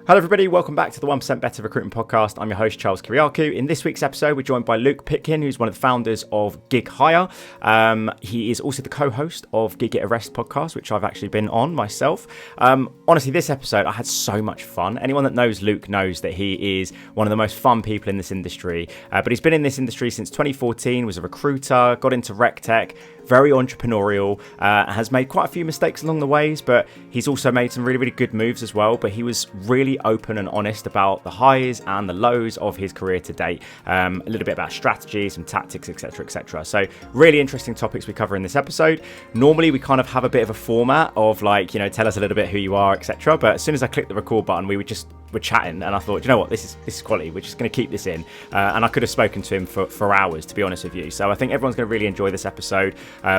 Hello everybody, welcome back to the 1% Better Recruitment Podcast. I'm your host, Charles Kiriakou. In this week's episode, we're joined by Luke Pitkin, who's one of the founders of Giig Hire. He is also the co-host of Giig Hire podcast, which I've actually been on myself. Honestly, this episode, I had so much fun. Anyone that knows Luke knows that he is one of the most fun people in this industry. But he's been in this industry since 2014, was a recruiter, got into rec tech, very entrepreneurial, has made quite a few mistakes along the ways, but he's also made some really, really good moves as well. But he was really open and honest about the highs and the lows of his career to date, a little bit about strategy, some tactics, etc, etc. So really interesting topics we cover in this episode. Normally we kind of have a bit of a format of like, you know, tell us a little bit who you are, etc. But as soon as I clicked the record button, we were chatting, and I thought, you know what, this is quality. We're just going to keep this in, and I could have spoken to him for hours, to be honest with you. So I think everyone's going to really enjoy this episode.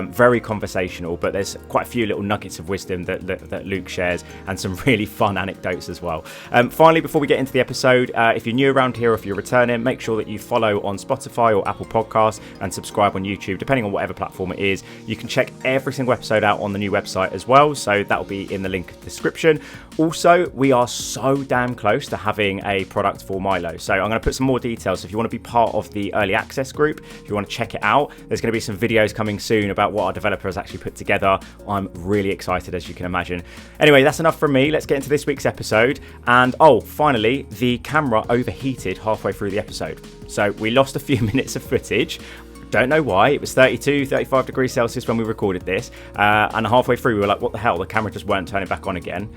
Very conversational, but there's quite a few little nuggets of wisdom that Luke shares, and some really fun anecdotes as well. Finally, before we get into the episode, if you're new around here or if you're returning, make sure that you follow on Spotify or Apple Podcasts and subscribe on YouTube, depending on whatever platform it is. You can check every single episode out on the new website as well, so that'll be in the link in the description. Also, we are so damn close to having a product for Milo, so I'm going to put some more details. So if you want to be part of the early access group, if you want to check it out, there's going to be some videos coming soon about what our developer has actually put together. I'm really excited, as you can imagine. Anyway, that's enough from me. Let's get into this week's episode. And finally, the camera overheated halfway through the episode, so we lost a few minutes of footage. Don't know why. It was 32, 35 degrees Celsius when we recorded this, and halfway through we were like, what the hell, the camera just weren't turning back on again.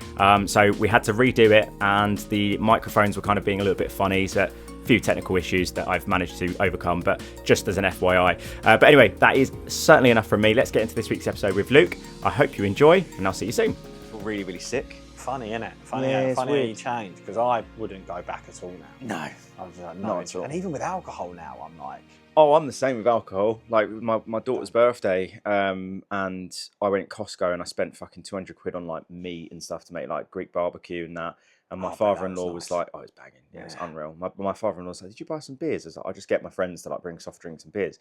So we had to redo it, and the microphones were kind of being a little bit funny, so a few technical issues that I've managed to overcome, but just as an FYI. But anyway, that is certainly enough from me. Let's get into this week's episode with Luke. I hope you enjoy, and I'll see you soon. I feel really, really sick. Funny, innit? Funny, yeah, funny how you change, because I wouldn't go back at all now. No, I was like, not at all. And even with alcohol now, I'm like... Oh, I'm the same with alcohol. Like my daughter's birthday, and I went to Costco and I spent fucking 200 quid on like meat and stuff to make like Greek barbecue and that. And my father-in-law was like, "Oh, it's banging. Yeah, it's unreal." My father-in-law said, "Did you buy some beers?" I was like, "I just get my friends to like bring soft drinks and beers."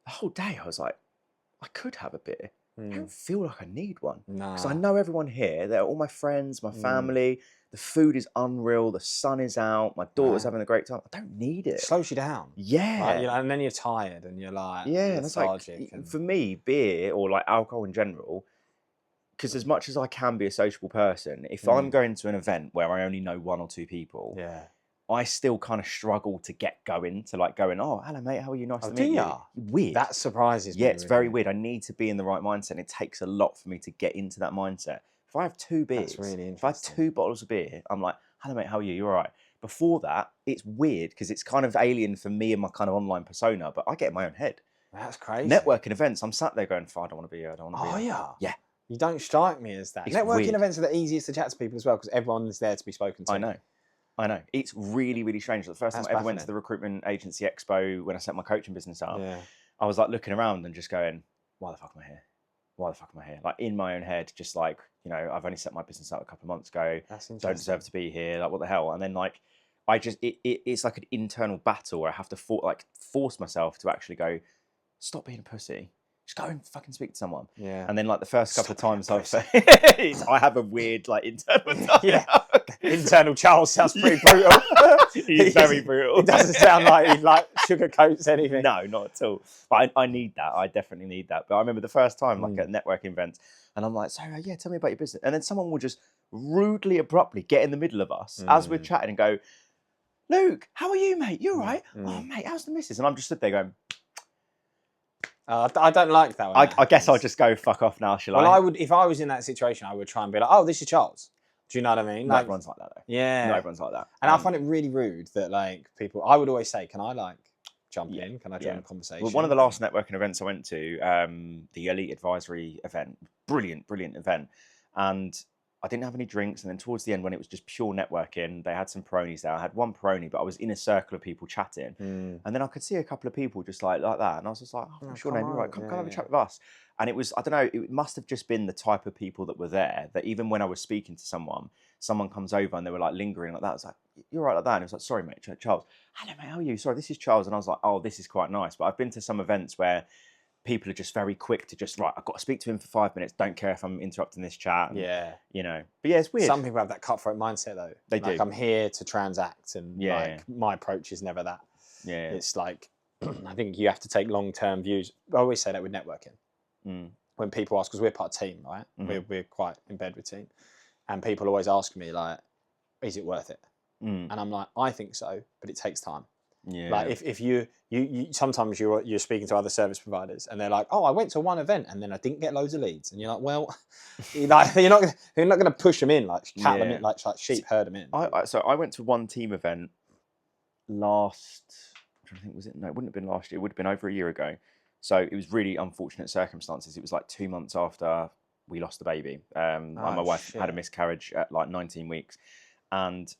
The whole day I was like, I could have a beer. I don't feel like I need one. Because I know everyone here. They're all my friends, my family. The food is unreal. The sun is out. My daughter's having a great time. I don't need it. It slows you down. Yeah. Like, and then you're tired and you're like lethargic. Like, for me, beer or like alcohol in general, because as much as I can be a sociable person, if I'm going to an event where I only know one or two people, I still kind of struggle to get going, oh, hello mate, how are you? Nice to meet you. Weird. That surprises me. Yeah, it's very weird. I need to be in the right mindset, and it takes a lot for me to get into that mindset. If I have two beers, if I have 2 bottles of beer, I'm like, hello mate, how are you? You all right? Before that, it's weird because it's kind of alien for me and my kind of online persona, but I get in my own head. That's crazy. Networking events, I'm sat there going, I don't want to be here, I don't want to be here. Oh, yeah. You don't strike me as that. It's Networking weird. events are the easiest to chat to people as well, because everyone is there to be spoken to. I know. It's really, really strange. The first time I ever went to the Recruitment Agency Expo when I set my coaching business up, I was like looking around and just going, why the fuck am I here? Why the fuck am I here? Like in my own head, just like, you know, I've only set my business up a couple of months ago. Don't deserve to be here. Like, what the hell? And then like, it's like an internal battle where I have to force myself to actually go, stop being a pussy. Just go and fucking speak to someone. Yeah. And then like the first couple of times I have a weird like internal internal Charles sounds pretty brutal. He's very brutal. He doesn't sound like he like sugarcoats anything. No, not at all. But I need that. I definitely need that. But I remember the first time like at a networking event, and I'm like, so yeah, tell me about your business. And then someone will just rudely, abruptly get in the middle of us as we're chatting and go, Luke, how are you, mate? You all right? Oh, mate, how's the missus? And I'm just stood there going, I don't like that one. I guess I'll just go fuck off now, shall I? Well, I would, if I was in that situation, I would try and be like, oh, this is Charles. Do you know what I mean? Not everyone's like that, though. Yeah. Not everyone's like that. And I find it really rude that, like, people, I would always say, can I, like, jump in? Can I join a conversation? Well, one of the last networking events I went to, the Elite Advisory event, brilliant event. And I didn't have any drinks. And then towards the end, when it was just pure networking, they had some Peronis there. I had one Peroni, but I was in a circle of people chatting. And then I could see a couple of people just like that. And I was just like, oh, sure, name, you're right. Come have a chat with us. And it was, I don't know, it must have just been the type of people that were there, that even when I was speaking to someone comes over and they were like lingering like that. I was like, you're right like that. And it was like, sorry, mate, Charles. Hello, mate, how are you? Sorry, this is Charles. And I was like, oh, this is quite nice. But I've been to some events where people are just very quick to just, right, I've got to speak to him for 5 minutes. Don't care if I'm interrupting this chat. And, you know, but yeah, it's weird. Some people have that cutthroat mindset though. They like, do. I'm here to transact, and my approach is never that. Yeah. It's like, I think you have to take long-term views. I always say that with networking. When people ask, because we're part of team, right? We're quite in bed with team. And people always ask me, like, is it worth it? And I'm like, I think so, but it takes time. Yeah. Like if you sometimes you're speaking to other service providers and they're like, oh, I went to one event and then I didn't get loads of leads, and you're like, well, you're not going to push them in, like cat them in, like sheep herd them in. So I went to one team event last, I'm trying to think, was it? No, it wouldn't have been last year. It would have been over a year ago. So it was really unfortunate circumstances. It was like 2 months after we lost the baby. My wife had a miscarriage at like 19 weeks, and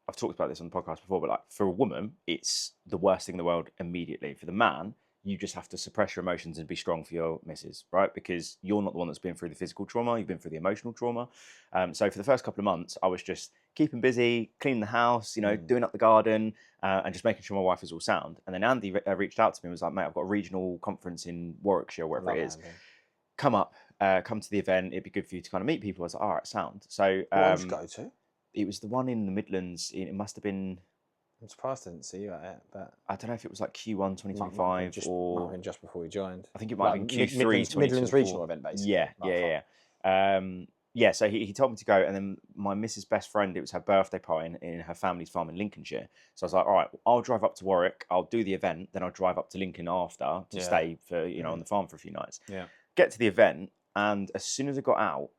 I've talked about this on the podcast before, but like for a woman, it's the worst thing in the world immediately. For the man, you just have to suppress your emotions and be strong for your missus, right? Because you're not the one that's been through the physical trauma, you've been through the emotional trauma. So for the first couple of months, I was just keeping busy, cleaning the house, you know, doing up the garden, and just making sure my wife was all sound. And then Andy reached out to me and was like, mate, I've got a regional conference in Warwickshire, wherever it is. Andy. Come to the event. It'd be good for you to kind of meet people. I was like, all right, sound. So what did you go to? It was the one in the Midlands. It must have been. I'm surprised I didn't see you at it, but I don't know if it was like Q1 2025 might have been just before we joined. I think it might have been Q3 Midlands regional event, basically. Yeah. So he told me to go, and then my missus' best friend, it was her birthday party in her family's farm in Lincolnshire. So I was like, all right, I'll drive up to Warwick, I'll do the event, then I'll drive up to Lincoln after to stay for on the farm for a few nights. Yeah. Get to the event, and as soon as I got out,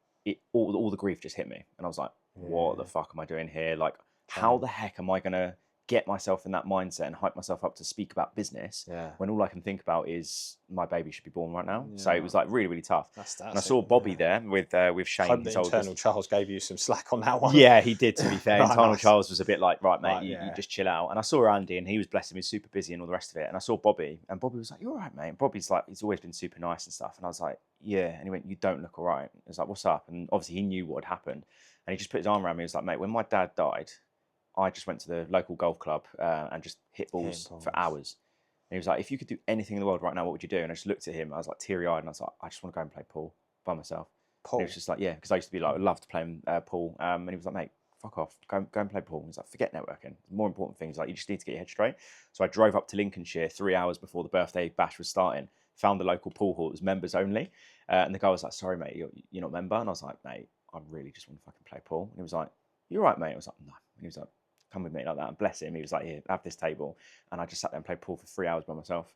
all the grief just hit me, and I was like, what the fuck am I doing here? Like, how the heck am I gonna get myself in that mindset and hype myself up to speak about business when all I can think about is my baby should be born right now? So it was like really, really tough. And I saw Bobby there with Shane. Hope the internal Charles gave you some slack on that one. Yeah, he did, to be fair. Internal Charles was a bit like, right, mate, you just chill out. And I saw Andy, and he was, bless him, he's super busy and all the rest of it. And I saw Bobby, and Bobby was like, you're all right, mate. And Bobby's like, he's always been super nice and stuff. And I was like, yeah. And he went, you don't look all right. I was like, what's up? And obviously he knew what had happened. And he just put his arm around me. He was like, mate, when my dad died, I just went to the local golf club and just hit balls for hours. And he was like, if you could do anything in the world right now, what would you do? And I just looked at him. I was like teary-eyed, and I was like, I just want to go and play pool by myself. Pool? And he was just like, yeah, because I used to be like, I love to play pool. And he was like, mate, fuck off, go and play pool. And he's like, forget networking. More important things, like you just need to get your head straight. So I drove up to Lincolnshire 3 hours before the birthday bash was starting, found the local pool hall. It was members only. And the guy was like, sorry, mate, you're not a member. And I was like, mate, I really just want to fucking play pool. And he was like, you're right, mate. I was like, no. And he was like, come with me, like that. And bless him, he was like, here, have this table. And I just sat there and played pool for 3 hours by myself.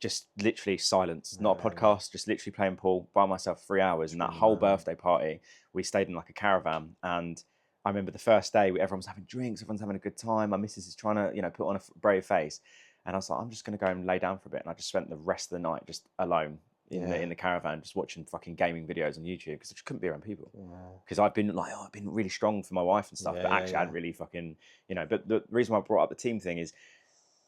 Just literally silence, not a podcast, just literally playing pool by myself 3 hours. And that whole birthday party, we stayed in like a caravan. And I remember the first day, everyone was having drinks, everyone's having a good time. My missus is trying to, put on a brave face. And I was like, I'm just going to go and lay down for a bit. And I just spent the rest of the night just alone in the caravan, just watching fucking gaming videos on YouTube, because I just couldn't be around people. Because I've been like, I've been really strong for my wife and stuff, but actually I hadn't really fucking, But the reason why I brought up the team thing is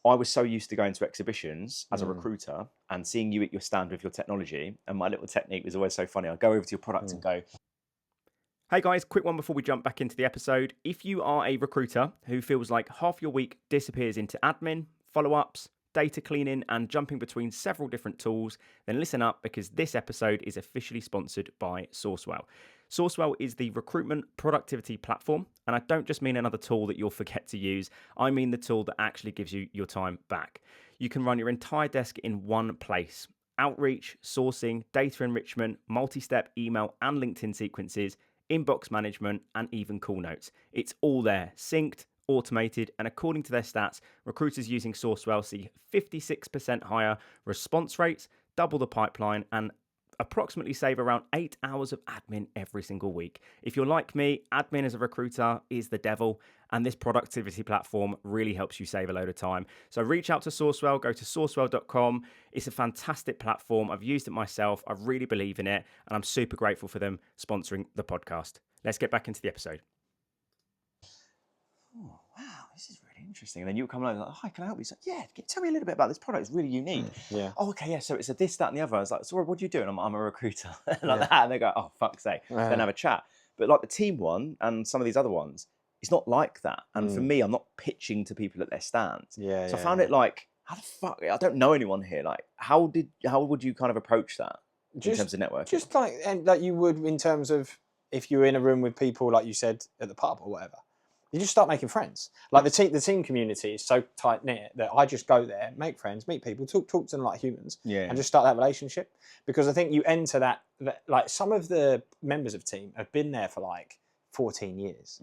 I was so used to going to exhibitions as a recruiter and seeing you at your stand with your technology, and my little technique was always so funny. I'd go over to your product and go, hey guys, quick one before we jump back into the episode. If you are a recruiter who feels like half your week disappears into admin, follow-ups, data cleaning, and jumping between several different tools, then listen up, because this episode is officially sponsored by Sourcewell. Sourcewell is the recruitment productivity platform, and I don't just mean another tool that you'll forget to use. I mean the tool that actually gives you your time back. You can run your entire desk in one place. Outreach, sourcing, data enrichment, multi-step email and LinkedIn sequences, inbox management, and even call notes. It's all there, synced, automated, and according to their stats, recruiters using Sourcewell see 56% higher response rates, double the pipeline, and approximately save around 8 hours of admin every single week. If you're like me, admin as a recruiter is the devil, and this productivity platform really helps you save a load of time. So reach out to Sourcewell, go to sourcewell.com. It's a fantastic platform. I've used it myself. I really believe in it, and I'm super grateful for them sponsoring the podcast. Let's get back into the episode. Oh, wow, this is really interesting. And then you come along like, hi, can I help you? He's like, yeah, tell me a little bit about this product. It's really unique. Yeah. Oh, okay, yeah, so it's a this, that, and the other. I was like, so what do you do? And I'm a recruiter. Like that. And they go, oh, fuck's sake. Then have a chat. But like the team one and some of these other ones, it's not like that. And for me, I'm not pitching to people at their stands. So I found it like how the fuck? I don't know anyone here. Like, how would you kind of approach that in terms of networking? Just like you would in terms of if you were in a room with people, like you said, at the pub or whatever. You just start making friends. Like the team community is so tight knit that I just go there, make friends, meet people, talk to them like humans, and just start that relationship. Because I think you enter that like some of the members of team have been there for like 14 years,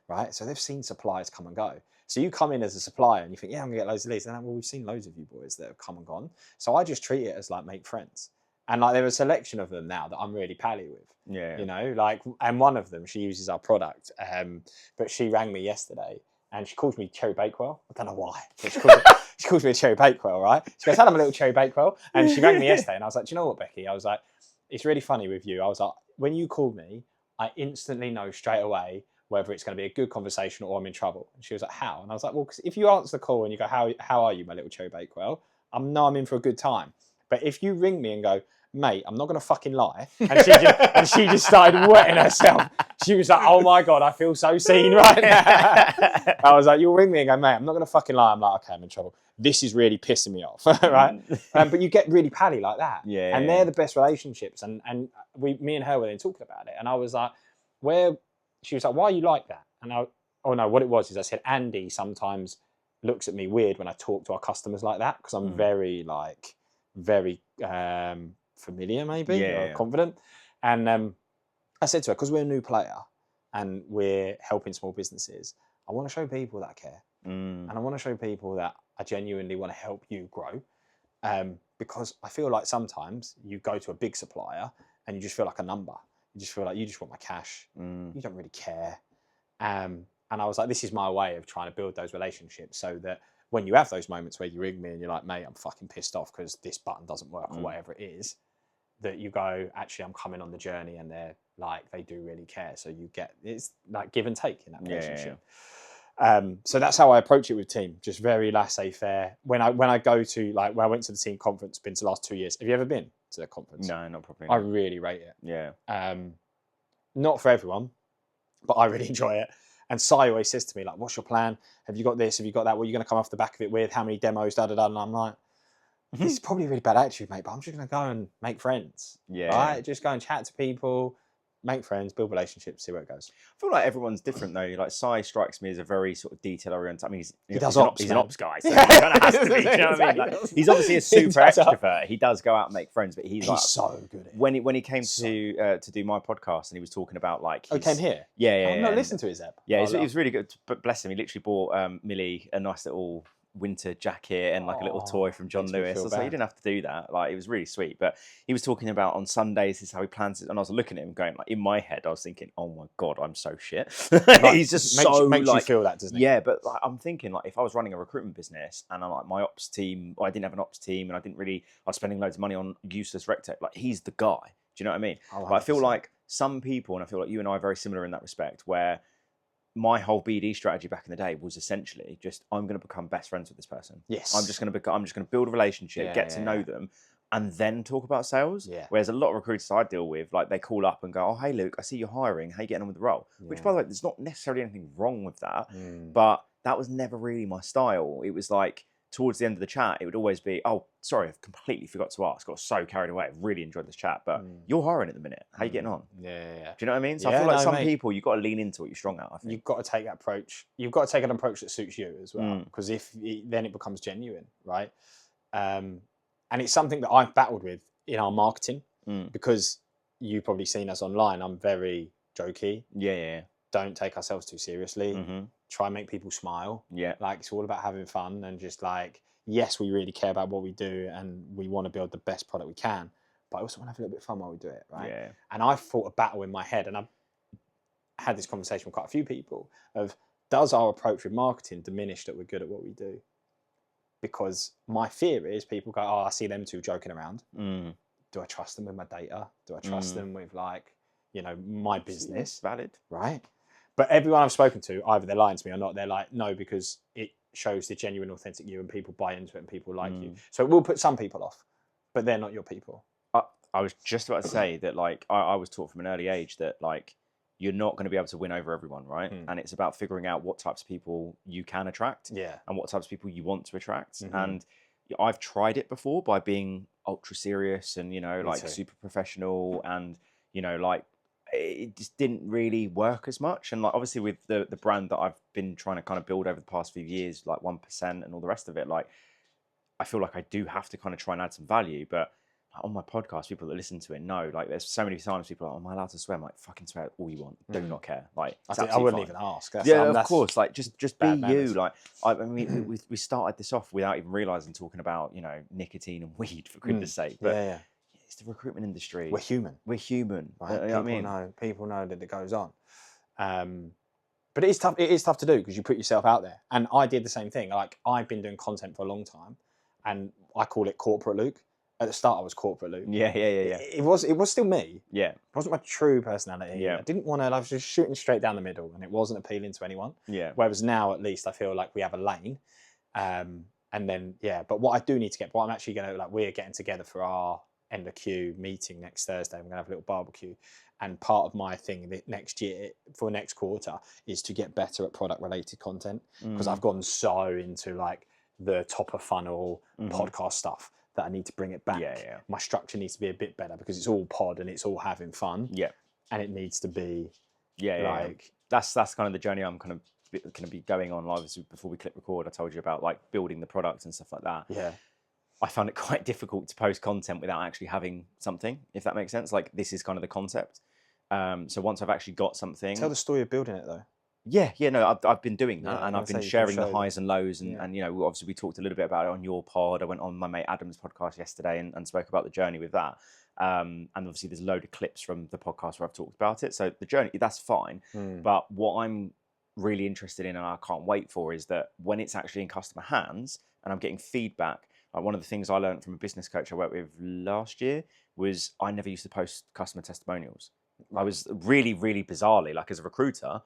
right? So they've seen suppliers come and go. So you come in as a supplier and you think, yeah, I'm gonna get loads of leads. And well, we've seen loads of you boys that have come and gone. So I just treat it as like make friends. And like there are a selection of them now that I'm really pally with. Yeah. You know, like, and one of them, she uses our product, but she rang me yesterday and she calls me Cherry Bakewell. I don't know why. But she calls me a Cherry Bakewell, right? She goes, hello, I'm a little Cherry Bakewell. And she rang me yesterday and I was like, do you know what, Becky? I was like, it's really funny with you. I was like, when you call me, I instantly know straight away whether it's going to be a good conversation or I'm in trouble. And she was like, how? And I was like, well, because if you answer the call and you go, how are you, my little Cherry Bakewell? I know I'm in for a good time. But if you ring me and go, mate, I'm not going to fucking lie. And she just started wetting herself. She was like, oh my God, I feel so seen right now. I was like, you'll ring me and go, mate, I'm not going to fucking lie. I'm like, okay, I'm in trouble. This is really pissing me off, right? But you get really pally like that. Yeah. And they're the best relationships. And me and her were then talking about it. And I was like, she was like, why are you like that? And what it was is I said, Andy sometimes looks at me weird when I talk to our customers like that because I'm very familiar maybe or confident. And I said to her, because we're a new player and we're helping small businesses, I want to show people that I care. And I want to show people that I genuinely want to help you grow. Because I feel like sometimes you go to a big supplier and you just feel like a number. You just feel like you just want my cash. You don't really care. And I was like, this is my way of trying to build those relationships so that when you have those moments where you ring me and you're like, mate, I'm fucking pissed off because this button doesn't work or whatever it is, that you go, actually, I'm coming on the journey and they're like, they do really care. So you get, it's like give and take in that relationship. So that's how I approach it with team, just very laissez-faire. When I go to, like, when I went to the team conference, been to the last 2 years. Have you ever been to the conference? No, not properly. I really rate it. Yeah. Not for everyone, but I really enjoy it. And Sai always says to me, like, what's your plan? Have you got this? Have you got that? What are you going to come off the back of it with? How many demos? And I'm like, this is probably a really bad attitude, mate, but I'm just going to go and make friends. Yeah. Right? Just go and chat to people, make friends, build relationships, see where it goes. I feel like everyone's different though. Like Sai strikes me as a very sort of detail oriented. I mean, he's an ops guy, so he kind of has to be. Do you know what I mean? Like, he's obviously a super extrovert. He does go out and make friends, but he's like, so good at it. When he came to do my podcast and he was talking about like, he came here. Yeah. I'm not listening to his app. Yeah, he was really good. But bless him, he literally bought Millie a nice little winter jacket and like a little toy from John Lewis. I was like, you didn't have to do that. Like, it was really sweet. But he was talking about on Sundays, this is how he plans it. And I was looking at him going, like, in my head, I was thinking, oh my God, I'm so shit. Like, he's just makes you feel that, doesn't it? Yeah, but like, I'm thinking, like, if I was running a recruitment business and I'm like, my ops team, I didn't have an ops team and I was spending loads of money on useless rec tech, like, he's the guy. Do you know what I mean? But I feel like some people, and I feel like you and I are very similar in that respect, where my whole BD strategy back in the day was essentially just, I'm going to become best friends with this person. Yes. I'm just going to build a relationship, get to know them, and then talk about sales. Yeah. Whereas a lot of recruiters I deal with, like, they call up and go, oh, hey, Luke, I see you're hiring. How you getting on with the role? Yeah. Which, by the way, there's not necessarily anything wrong with that, but that was never really my style. It was like, towards the end of the chat, it would always be, oh, sorry, I completely forgot to ask. Got so carried away. I really enjoyed this chat, but you're hiring at the minute. How you getting on? Yeah. Do you know what I mean? So I feel like some people, you've got to lean into what you're strong at, I think. You've got to take that approach. You've got to take an approach that suits you as well, because then it becomes genuine, right? And it's something that I've battled with in our marketing, because you've probably seen us online. I'm very jokey. Yeah. Don't take ourselves too seriously. Try and make people smile. Yeah. Like, it's all about having fun and just like, yes, we really care about what we do and we want to build the best product we can, but I also want to have a little bit of fun while we do it, right? Yeah. And I fought a battle in my head, and I've had this conversation with quite a few people of, does our approach with marketing diminish that we're good at what we do? Because my fear is people go, oh, I see them two joking around. Do I trust them with my data? Do I trust them with, like, you know, my business? It's valid. Right? But everyone I've spoken to, either they're lying to me or not, they're like, no, because it shows the genuine, authentic you and people buy into it and people like you. So it will put some people off, but they're not your people. I was just about to say that, like, I was taught from an early age that, like, you're not going to be able to win over everyone, right? And it's about figuring out what types of people you can attract and what types of people you want to attract. And I've tried it before by being ultra serious and, Me too. super professional, and, like, it just didn't really work as much. And like, obviously with the brand that I've been trying to kind of build over the past few years, like 1% and all the rest of it, like, I feel like I do have to kind of try and add some value. But on my podcast, people that listen to it know, like, there's so many times people are like, am I allowed to swear? I'm like, fucking swear all you want. Do not care. Like, I wouldn't even ask. Of course. Like, just be you. manners. Like, I mean, we started this off without even realizing, talking about, nicotine and weed, for goodness sake. But it's the recruitment industry. We're human. Right? People know that it goes on. But it is tough. It is tough to do because you put yourself out there. And I did the same thing. Like, I've been doing content for a long time, and I call it corporate Luke. At the start, I was corporate Luke. Yeah. It was still me. Yeah. It wasn't my true personality. Yeah. I didn't want to. I was just shooting straight down the middle, and it wasn't appealing to anyone. Yeah. Whereas now, at least, I feel like we have a lane. And then, But what I do need to get, what I'm actually going to, like, we're getting together for our end of Q meeting next Thursday. We're going to have a little barbecue. And part of my thing next year, for next quarter, is to get better at product related content. Because I've gone so into, like, the top of funnel podcast stuff that I need to bring it back. Yeah. My structure needs to be a bit better because it's all pod and it's all having fun. Yeah. And it needs to be like, that's kind of the journey I'm kind of going to be going on. Obviously, before we click record, I told you about, like, building the product and stuff like that. Yeah. I found it quite difficult to post content without actually having something, if that makes sense. Like, this is kind of the concept. So once I've actually got something, tell the story of building it though. No, I've been doing that, and I've been sharing the highs and lows, and obviously we talked a little bit about it on your pod. I went on my mate Adam's podcast yesterday and spoke about the journey with that. And obviously there's a load of clips from the podcast where I've talked about it. So the journey, that's fine. But what I'm really interested in, and I can't wait for, is that when it's actually in customer hands and I'm getting feedback. Like, one of the things I learned from a business coach I worked with last year was I never used to post customer testimonials. I was really, really bizarrely, like, as a recruiter,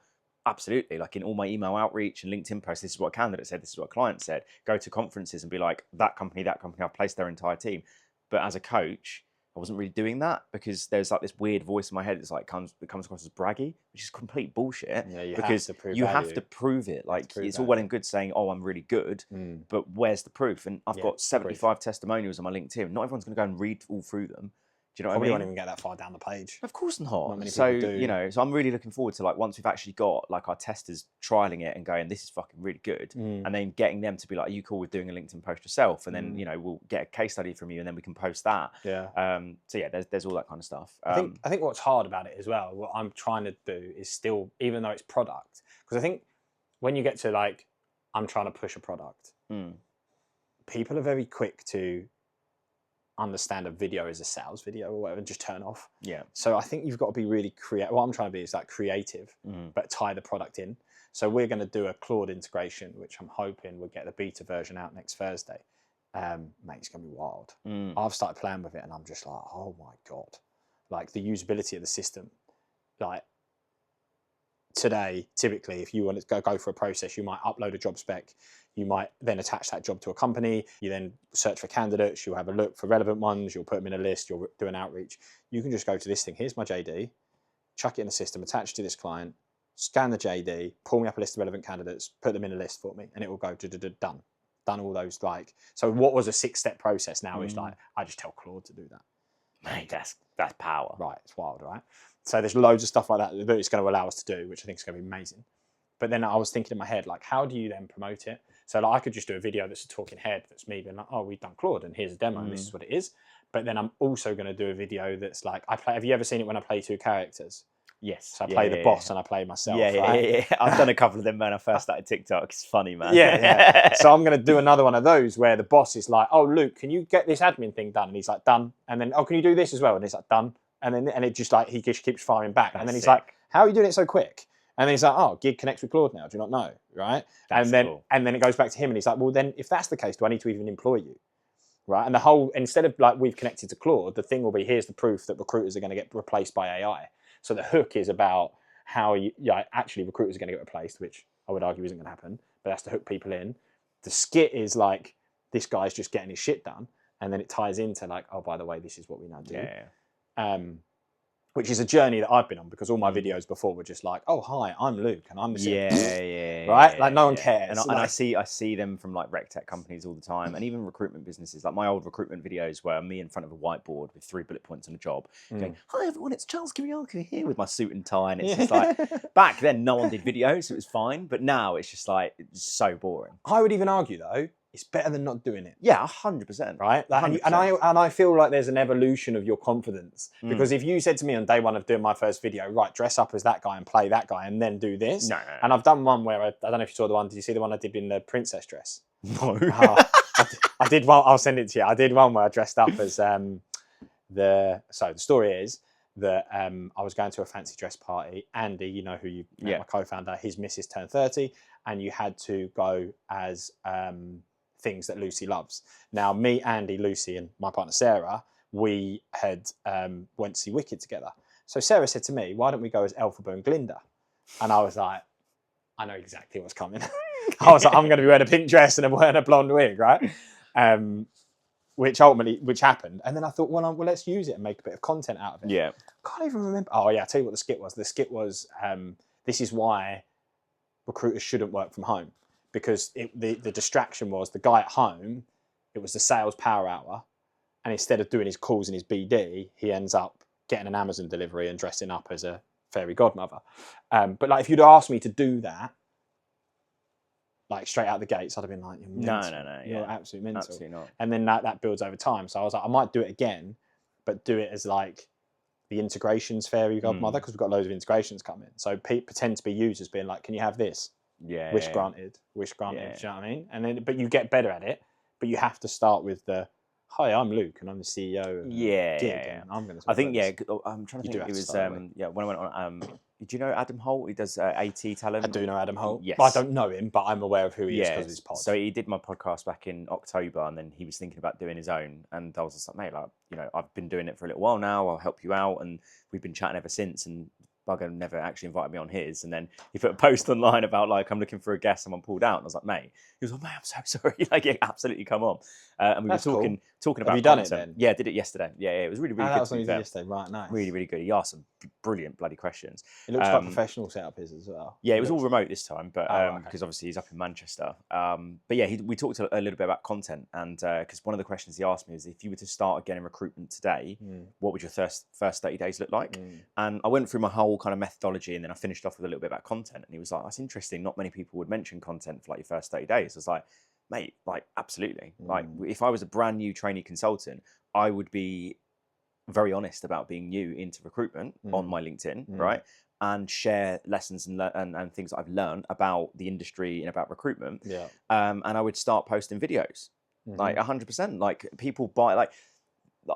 absolutely, like, in all my email outreach and LinkedIn posts, this is what a candidate said, this is what a client said. Go to conferences and be like, that company, I've placed their entire team. But as a coach, I wasn't really doing that because there's, like, this weird voice in my head that's like, it comes across as braggy, which is complete bullshit. Yeah, because you have to prove it. Like, it's all well and good saying, oh, I'm really good, but where's the proof? And I've got 75 testimonials on my LinkedIn. Not everyone's going to go and read all through them. Do you know what I mean? Probably won't even get that far down the page. Of course not. Not many So, people do. so I'm really looking forward to, like, once we've actually got, like, our testers trialing it and going, this is fucking really good. And then getting them to be like, are you cool with doing a LinkedIn post yourself? And then, we'll get a case study from you and then we can post that. Yeah. So yeah, there's all that kind of stuff. I think what's hard about it as well, what I'm trying to do is still, even though it's product, because I think when you get to, like, I'm trying to push a product, people are very quick to understand a video as a sales video or whatever and just turn off. Yeah. So I think you've got to be really creative. What I'm trying to be is, like, creative, but tie the product in. So we're going to do a Claude integration, which I'm hoping we'll get the beta version out next Thursday. Mate, it's going to be wild. I've started playing with it and I'm just like, oh my God. Like, the usability of the system. Like, today, typically, if you want to go for a process, you might upload a job spec. You might then attach that job to a company. You then search for candidates. You'll have a look for relevant ones. You'll put them in a list. You'll do an outreach. You can just go to this thing. Here's my JD. Chuck it in the system. Attach it to this client. Scan the JD. Pull me up a list of relevant candidates. Put them in a list for me, and it will go done. Done all those, like. So what was a 6-step process now is, like, I just tell Claude to do that. Mate, that's power. Right, it's wild, right? So there's loads of stuff like that that it's going to allow us to do, which I think is going to be amazing. But then I was thinking in my head, like, how do you then promote it? So, like, I could just do a video that's a talking head that's me being like, oh, we've done Claude and here's a demo and this is what it is. But then I'm also going to do a video that's like, have you ever seen it when I play 2 characters? Yes. So I play the boss and I play myself. Yeah. I've done a couple of them when I first started TikTok. It's funny, man. Yeah. So I'm going to do another one of those where the boss is like, oh, Luke, can you get this admin thing done? And he's like, done. And then, oh, can you do this as well? And he's like, done. And it just, like, he just keeps firing back. And then he's like, how are you doing it so quick? And then he's like, oh, Giig connects with Claude now. Do you not know? Right. And then it goes back to him and he's like, well, then if that's the case, do I need to even employ you? Right. And the whole, instead of, like, we've connected to Claude, the thing will be, here's the proof that recruiters are going to get replaced by AI. So the hook is about how actually recruiters are going to get replaced, which I would argue isn't going to happen, but that's to hook people in. The skit is like, this guy's just getting his shit done. And then it ties into, like, oh, by the way, this is what we now do. Yeah. And which is a journey that I've been on because all my videos before were just like, oh, hi, I'm Luke and I'm the CEO. Right? Like no one cares. And I see them from like rec tech companies all the time, and even recruitment businesses. Like my old recruitment videos were me in front of a whiteboard with 3 bullet points on a job going, hi everyone, it's Charles Kiriakou here with my suit and tie. And it's just like, back then no one did videos, so it was fine. But now it's just like, it's so boring. I would even argue though, it's better than not doing it. Yeah, 100%. Right? Like, 100%. And I feel like there's an evolution of your confidence. Because if you said to me on day one of doing my first video, right, dress up as that guy and play that guy and then do this. No. And I've done one where, I don't know if you saw the one, did you see the one I did in the princess dress? No. I did one, I'll send it to you. I did one where I dressed up as so the story is that I was going to a fancy dress party. Andy, you know who you met, my co-founder, his missus turned 30, and you had to go as things that Lucy loves. Now, me, Andy, Lucy, and my partner Sarah, we had went to see Wicked together. So Sarah said to me, "Why don't we go as Elphaba and Glinda?" And I was like, "I know exactly what's coming." I was like, "I'm going to be wearing a pink dress and I'm wearing a blonde wig, right?" Which happened. And then I thought, well, let's use it and make a bit of content out of it. Yeah. Can't even remember. Oh yeah, I'll tell you what the skit was. The skit was, this is why recruiters shouldn't work from home. Because the distraction was the guy at home, it was the sales power hour. And instead of doing his calls and his BD, he ends up getting an Amazon delivery and dressing up as a fairy godmother. But like, if you'd asked me to do that, like straight out the gates, I'd have been like, "You're mental. No. You're absolutely mental." Absolutely not. And then that builds over time. So I was like, I might do it again, but do it as like the integrations fairy godmother, because we've got loads of integrations coming. So pretend to be users being like, "Can you have this?" Yeah. Wish granted. Wish granted. Yeah. Do you know what I mean? And then, but you get better at it. But you have to start with the, "Hi, I'm Luke, and I'm the CEO of Giig, and I'm going to." I think I'm trying to think. It was when I went on. Do you know Adam Holt? He does AT Talent. I do know Adam Holt. Yes. Well, I don't know him, but I'm aware of who he is because of his pod. So he did my podcast back in October, and then he was thinking about doing his own. And I was just like, mate, like, you know, I've been doing it for a little while now. I'll help you out, and we've been chatting ever since. And bugger never actually invited me on his. And then he put a post online about like, I'm looking for a guest, someone pulled out. And I was like, mate, he was like, mate, I'm so sorry. Like, yeah, absolutely, come on. And we were talking about. Have you done content. It then? Yeah, I did it yesterday. Yeah, it was really good. That was only yesterday, right? Nice. Really, really good. He asked some brilliant bloody questions. It looks quite professional setup is as well. Yeah, it was all remote this time, but because obviously he's up in Manchester. But yeah, we talked a little bit about content, and because one of the questions he asked me is, if you were to start again in recruitment today, what would your first 30 days look like? And I went through my whole kind of methodology, and then I finished off with a little bit about content. And he was like, "That's interesting. Not many people would mention content for like your first 30 days." I was like, mate, like absolutely. Like if I was a brand new trainee consultant, I would be very honest about being new into recruitment on my LinkedIn, right? And share lessons and things that I've learned about the industry and about recruitment. Yeah. And I would start posting videos, like 100%. Like people buy, like,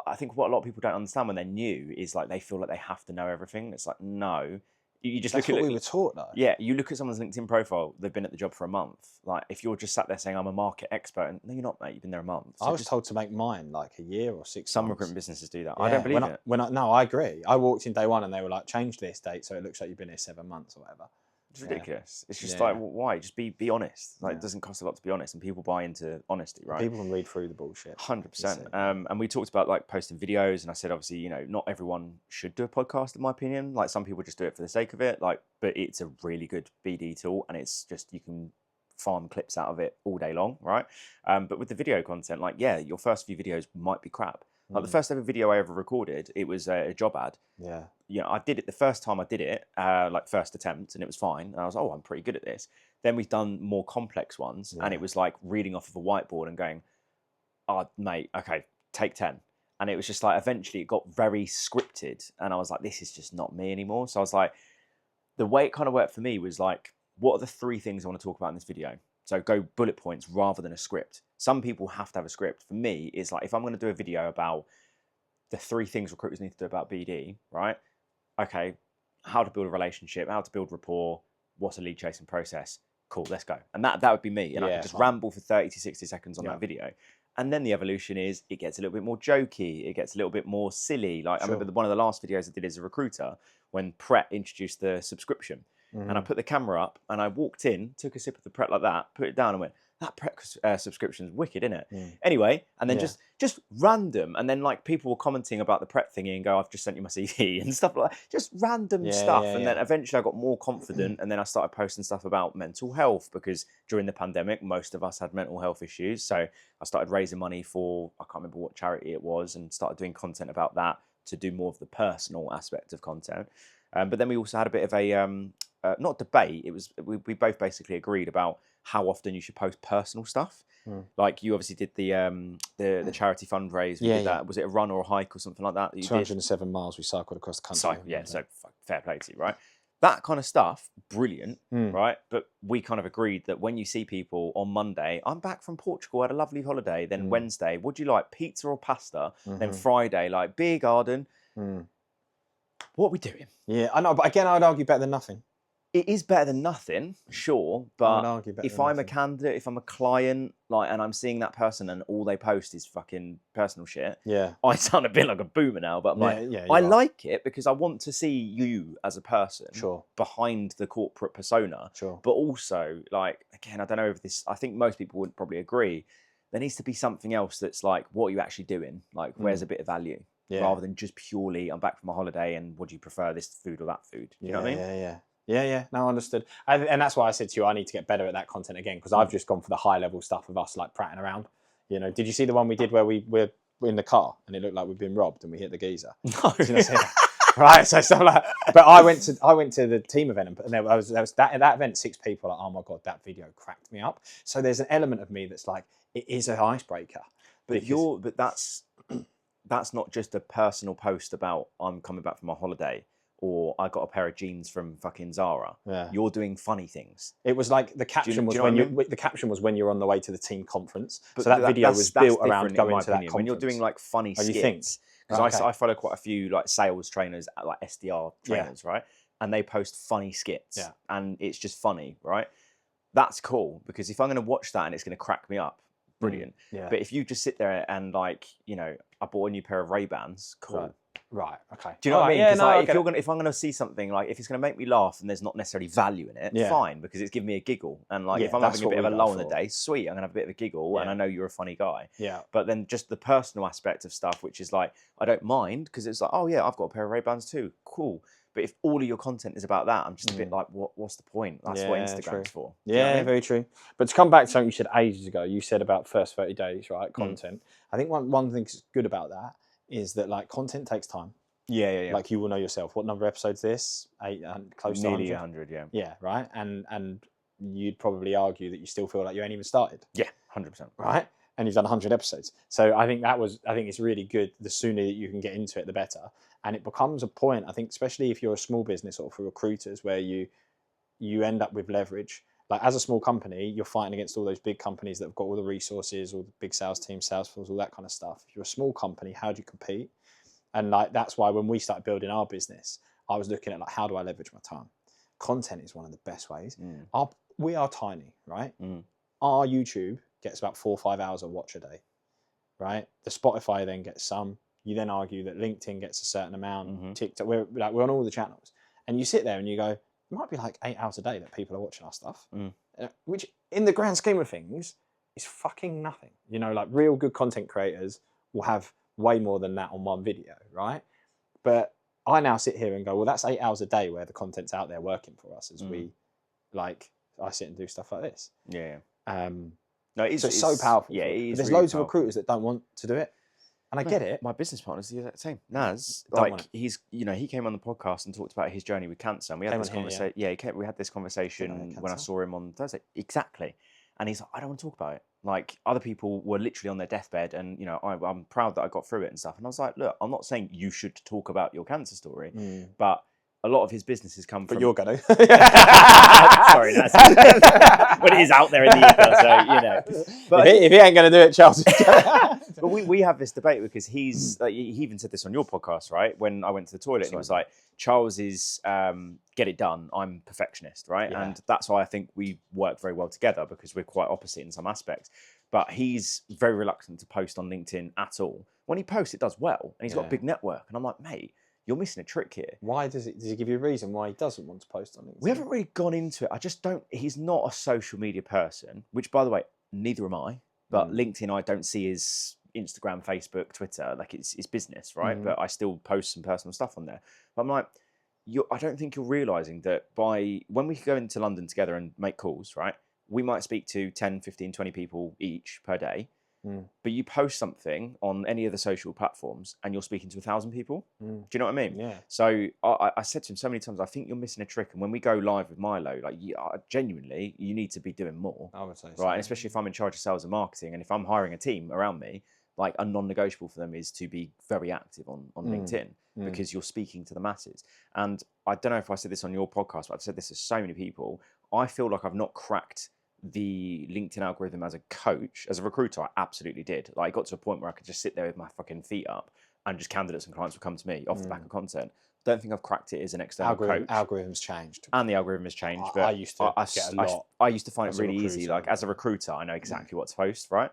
I think what a lot of people don't understand when they're new is like they feel like they have to know everything. It's like, no. You just That's look at what we were taught, though. Yeah, you look at someone's LinkedIn profile, they've been at the job for a month. Like, if you're just sat there saying, "I'm a market expert," and no, you're not, mate, you've been there a month. So I was told to make mine like a year or 6 months. Some recruitment businesses do that. Yeah, I don't believe it. No, I agree. I walked in day one and they were like, "Change this date so it looks like you've been here 7 months or whatever." It's ridiculous. It's just like, well, why? Just be honest. Like, it doesn't cost a lot to be honest, and people buy into honesty, right? People can read through the bullshit. 100%. And we talked about like posting videos, and I said, obviously, you know, not everyone should do a podcast, in my opinion. Like, some people just do it for the sake of it. Like, but it's a really good BD tool, and it's just, you can farm clips out of it all day long, right? But with the video content, like, yeah, your first few videos might be crap. Like the first ever video I ever recorded, it was a job ad. Yeah. You know, I did it the first time I did it, like first attempt, and it was fine. And I was, I'm pretty good at this. Then we've done more complex ones, and it was like reading off of a whiteboard and going, "Oh, mate, okay, take 10." And it was just like, eventually it got very scripted, and I was like, this is just not me anymore. So I was like, the way it kind of worked for me was like, what are the 3 things I want to talk about in this video? So go bullet points rather than a script. Some people have to have a script. For me, it's like, if I'm going to do a video about the 3 things recruiters need to do about BD, right? Okay, how to build a relationship, how to build rapport, what's a lead chasing process? Cool, let's go. And that would be me. And I could just ramble for 30 to 60 seconds on that video. And then the evolution is, it gets a little bit more jokey. It gets a little bit more silly. Like, I remember one of the last videos I did as a recruiter, when Pret introduced the subscription. And I put the camera up and I walked in, took a sip of the Pret like that, put it down and went, that prep subscription is wicked, isn't it? Anyway, and then just random, and then like people were commenting about the prep thingy and go, I've just sent you my CV and stuff like that. Just random stuff. And then eventually I got more confident, and then I started posting stuff about mental health, because during the pandemic, most of us had mental health issues. So I started raising money for, I can't remember what charity it was, and started doing content about that to do more of the personal aspect of content. But then we also had a bit of a, not debate, it was, we both basically agreed about how often you should post personal stuff. Like you obviously did the charity fundraise. We did that. Was it a run or a hike or something like that? 207 miles we cycled across the country. So fair play to you, right? That kind of stuff, brilliant, right? But we kind of agreed that when you see people on Monday, I'm back from Portugal, had a lovely holiday. Then Wednesday, what do you like, pizza or pasta? Then Friday, like beer garden. What are we doing? Yeah, I know, but again, I would argue better than nothing. It is better than nothing, sure, but if I'm a candidate, if I'm a client, like, and I'm seeing that person and all they post is fucking personal shit, I sound a bit like a boomer now, but I'm I like it because I want to see you as a person behind the corporate persona, but also, like, again, I don't know if this, I think most people would probably agree, there needs to be something else that's like, what are you actually doing? Like, where's a bit of value? Rather than just purely, I'm back from a holiday and would you prefer this food or that food? You know what I mean? Yeah. No, understood. And that's why I said to you, I need to get better at that content again, because I've just gone for the high level stuff of us like prattling around. You know, did you see the one we did where we're in the car and it looked like we'd been robbed and we hit the geezer? No. Right, so stuff like. But I went to the team event and there was that event. 6 people like, oh my god, that video cracked me up. So there's an element of me that's like, it is an icebreaker. But that's not just a personal post about I'm coming back from my holiday, or I got a pair of jeans from fucking Zara. You're doing funny things. It was like the caption the caption was when you're on the way to the team conference. But so that video was built around going to that conference. When you're doing like funny skits. Because I follow quite a few like sales trainers, like SDR trainers, right? And they post funny skits, and it's just funny, right? That's cool, because if I'm going to watch that and it's going to crack me up, brilliant. But if you just sit there and like, you know, I bought a new pair of Ray-Bans, cool. Right. Okay. Do you know what I mean? Yeah, no, like, if I'm gonna see something, like if it's gonna make me laugh and there's not necessarily value in it, fine, because it's giving me a giggle. And like if I'm having a bit of a lull in the day, sweet, I'm gonna have a bit of a giggle, and I know you're a funny guy. But then just the personal aspect of stuff, which is like, I don't mind, because it's like, oh yeah, I've got a pair of Ray-Bans too, cool. But if all of your content is about that, I'm just a bit like, what's the point? That's what Instagram's for. Yeah, you know what I mean? Very true. But to come back to something you said ages ago, you said about first 30 days, right? Content. I think one thing that's good about that is that like content takes time. Yeah. Like you will know yourself. What number of episodes this? 8, close to 100. Nearly 100, yeah. Yeah, right. And you'd probably argue that you still feel like you ain't even started. Yeah, 100%. Right. And you've done 100 episodes. So I think it's really good. The sooner that you can get into it, the better. And it becomes a point, I think, especially if you're a small business or for recruiters, where you end up with leverage. Like as a small company, you're fighting against all those big companies that have got all the resources, all the big sales teams, Salesforce, all that kind of stuff. If you're a small company, how do you compete? And like that's why when we started building our business, I was looking at like, how do I leverage my time? Content is one of the best ways. We are tiny, right? Our YouTube gets about 4 or 5 hours of watch a day, right? The Spotify then gets some. You then argue that LinkedIn gets a certain amount. TikTok, we're on all the channels, and you sit there and you go, it might be like 8 hours a day that people are watching our stuff, which in the grand scheme of things is fucking nothing. You know, like real good content creators will have way more than that on one video, right? But I now sit here and go, well, that's 8 hours a day where the content's out there working for us as we, like, I sit and do stuff like this. No, it's so powerful. Yeah, it is. There's really loads of recruiters that don't want to do it, and I get it. My business partner's the exact same. Naz, like he came on the podcast and talked about his journey with cancer, and we had this conversation. We had this conversation when I saw him on Thursday. Exactly, and he's like, I don't want to talk about it. Like other people were literally on their deathbed, and you know, I'm proud that I got through it and stuff. And I was like, look, I'm not saying you should talk about your cancer story, but a lot of his businesses come from. But you're going to. Sorry, Naz. But it is out there in the ether, so you know. But if he ain't going to do it, Charles. But we have this debate because he's like, he even said this on your podcast, right? When I went to the toilet, and he was like, Charles is get it done. I'm perfectionist, right? Yeah. And that's why I think we work very well together, because we're quite opposite in some aspects. But he's very reluctant to post on LinkedIn at all. When he posts, it does well, and he's got a big network. And I'm like, mate, you're missing a trick here. Why does he give you a reason why he doesn't want to post on LinkedIn? We haven't really gone into it. I just don't. He's not a social media person. Which, by the way, neither am I. But LinkedIn, I don't see as Instagram, Facebook, Twitter. Like it's business, right? But I still post some personal stuff on there. But I'm like, I don't think you're realizing that when we go into London together and make calls, right? We might speak to 10, 15, 20 people each per day. But you post something on any of the social platforms and you're speaking to 1,000 people. Do you know what I mean? Yeah. So I said to him so many times, I think you're missing a trick. And when we go live with Milo, like genuinely, you need to be doing more. I would say so. Right. And especially if I'm in charge of sales and marketing and if I'm hiring a team around me, like a non-negotiable for them is to be very active on LinkedIn because you're speaking to the masses. And I don't know if I said this on your podcast, but I've said this to so many people. I feel like I've not cracked the LinkedIn algorithm as a coach. As a recruiter, I absolutely did. Like, it got to a point where I could just sit there with my fucking feet up and just candidates and clients would come to me off the back of content. Don't think I've cracked it as an external coach. Algorithm's changed. And the algorithm has changed. But I used to get a lot. I used to find it really easy. Like, as a recruiter, I know exactly what to post, right?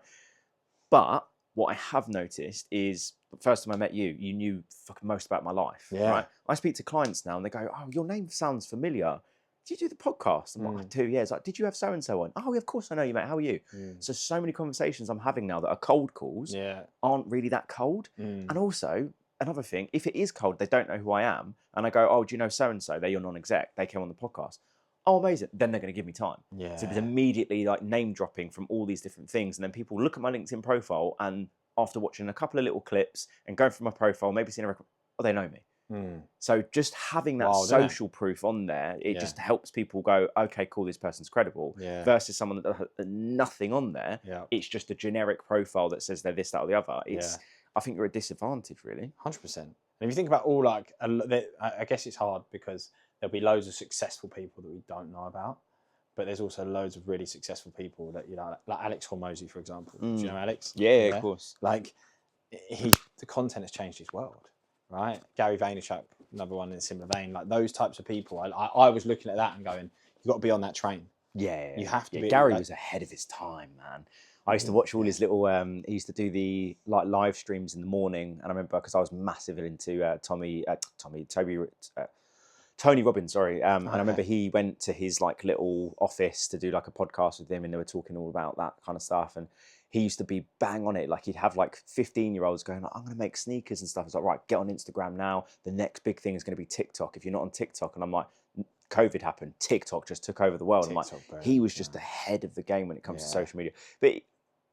But what I have noticed is, the first time I met you, you knew fucking most about my life. Yeah. Right? I speak to clients now and they go, oh, your name sounds familiar. Did you do the podcast? I'm like, 2 years. Like, did you have so-and-so on? Oh, of course I know you, mate. How are you? So many conversations I'm having now that are cold calls aren't really that cold. And also, another thing, if it is cold, they don't know who I am. And I go, oh, do you know so-and-so? They're your non-exec. They came on the podcast. Oh, amazing. Then they're going to give me time. Yeah. So there's immediately like name dropping from all these different things. And then people look at my LinkedIn profile and after watching a couple of little clips and going through my profile, maybe seeing a record, oh, they know me. So just having that social proof on there, it just helps people go, okay, cool, this person's credible. Versus someone that has nothing on there. It's just a generic profile that says they're this, that, or the other. I think you're at a disadvantage, really. 100%. And if you think about all I guess it's hard because there'll be loads of successful people that we don't know about, but there's also loads of really successful people that, you know, like Alex Hormozy, for example. Do you know Alex? Yeah, of course. Like, the content has changed his world. Right, Gary Vaynerchuk, another one in a similar vein. Like those types of people, I was looking at that and going, "You've got to be on that train." Yeah, you have to be. Gary was ahead of his time, man. I used to watch all his little. He used to do the like live streams in the morning, and I remember because I was massive into Tony Robbins. Sorry, and I remember he went to his like little office to do like a podcast with him, and they were talking all about that kind of stuff and. He used to be bang on it. Like he'd have like 15-year-olds going, like, I'm going to make sneakers and stuff. It's like, right, get on Instagram now. The next big thing is going to be TikTok. If you're not on TikTok, and I'm like, COVID happened. TikTok just took over the world. TikTok, I'm like, he was just ahead of the game when it comes to social media. But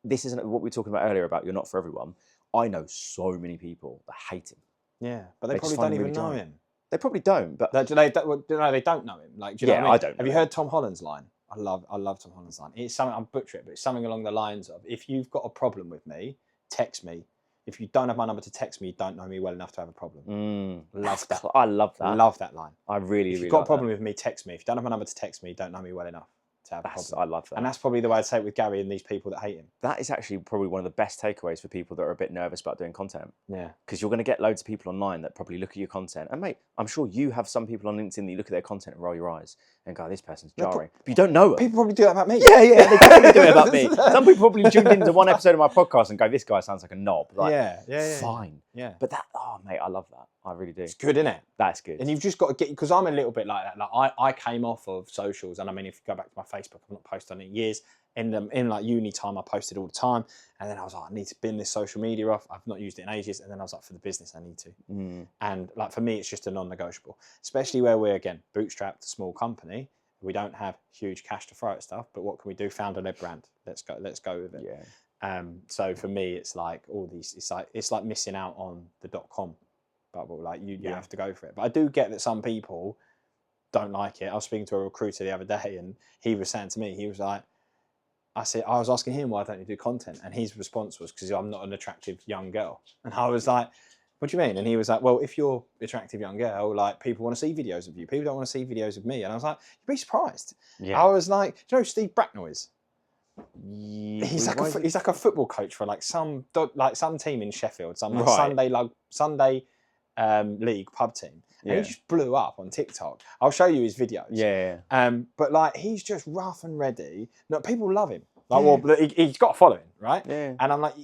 this isn't what we were talking about earlier about you're not for everyone. I know so many people that hate him. Yeah, but they probably don't even know him. They probably don't. But they don't know him. Like, do you know what I mean? I don't. Have you heard Tom Holland's line? I love Tom Holland's line. It's something, I'm butchering it, but it's something along the lines of, if you've got a problem with me, text me. If you don't have my number to text me, you don't know me well enough to have a problem. Love that. I love that. Love that line. I really, if you've got a problem with me, text me. If you don't have my number to text me, you don't know me well enough to have a problem. I love that. And that's probably the way I'd say it with Gary and these people that hate him. That is actually probably one of the best takeaways for people that are a bit nervous about doing content. Yeah. Because you're going to get loads of people online that probably look at your content. And mate, I'm sure you have some people on LinkedIn that you look at their content and roll your eyes and go, this person's jarring. But you don't know them. People probably do that about me. Yeah, they definitely do it about me. Some people probably tuned into one episode of my podcast and go, this guy sounds like a knob. Like, yeah. Fine. Yeah. But that, oh mate, I love that. I really do. It's good, isn't it? That's good. And you've just got to get, because I'm a little bit like that. Like I came off of socials, and I mean, if you go back to my Facebook, I've not posted on it in years. In like uni time, I posted all the time, and then I was like, I need to bin this social media off. I've not used it in ages, and then I was like, for the business, I need to. And like for me, it's just a non-negotiable, especially where we're again bootstrapped, a small company. We don't have huge cash to throw at stuff, but what can we do? Founder-led brand. Let's go with it. Yeah. So for me, it's like all these. It's like missing out on the .com bubble. Like you have to go for it. But I do get that some people don't like it. I was speaking to a recruiter the other day, and he was saying to me, he was like, I was asking him, why don't you do content? And his response was, because I'm not an attractive young girl. And I was like, what do you mean? And he was like, well, if you're an attractive young girl, like people want to see videos of you. People don't want to see videos of me. And I was like, you'd be surprised. Yeah. I was like, do you know who Steve Bracknell is? Yeah. He's like a football coach for like some team in Sheffield, some like Sunday league pub team. And he just blew up on TikTok. I'll show you his videos. Yeah. But like he's just rough and ready. No, people love him. Like, well, he's got a following, right? Yeah. And I'm like,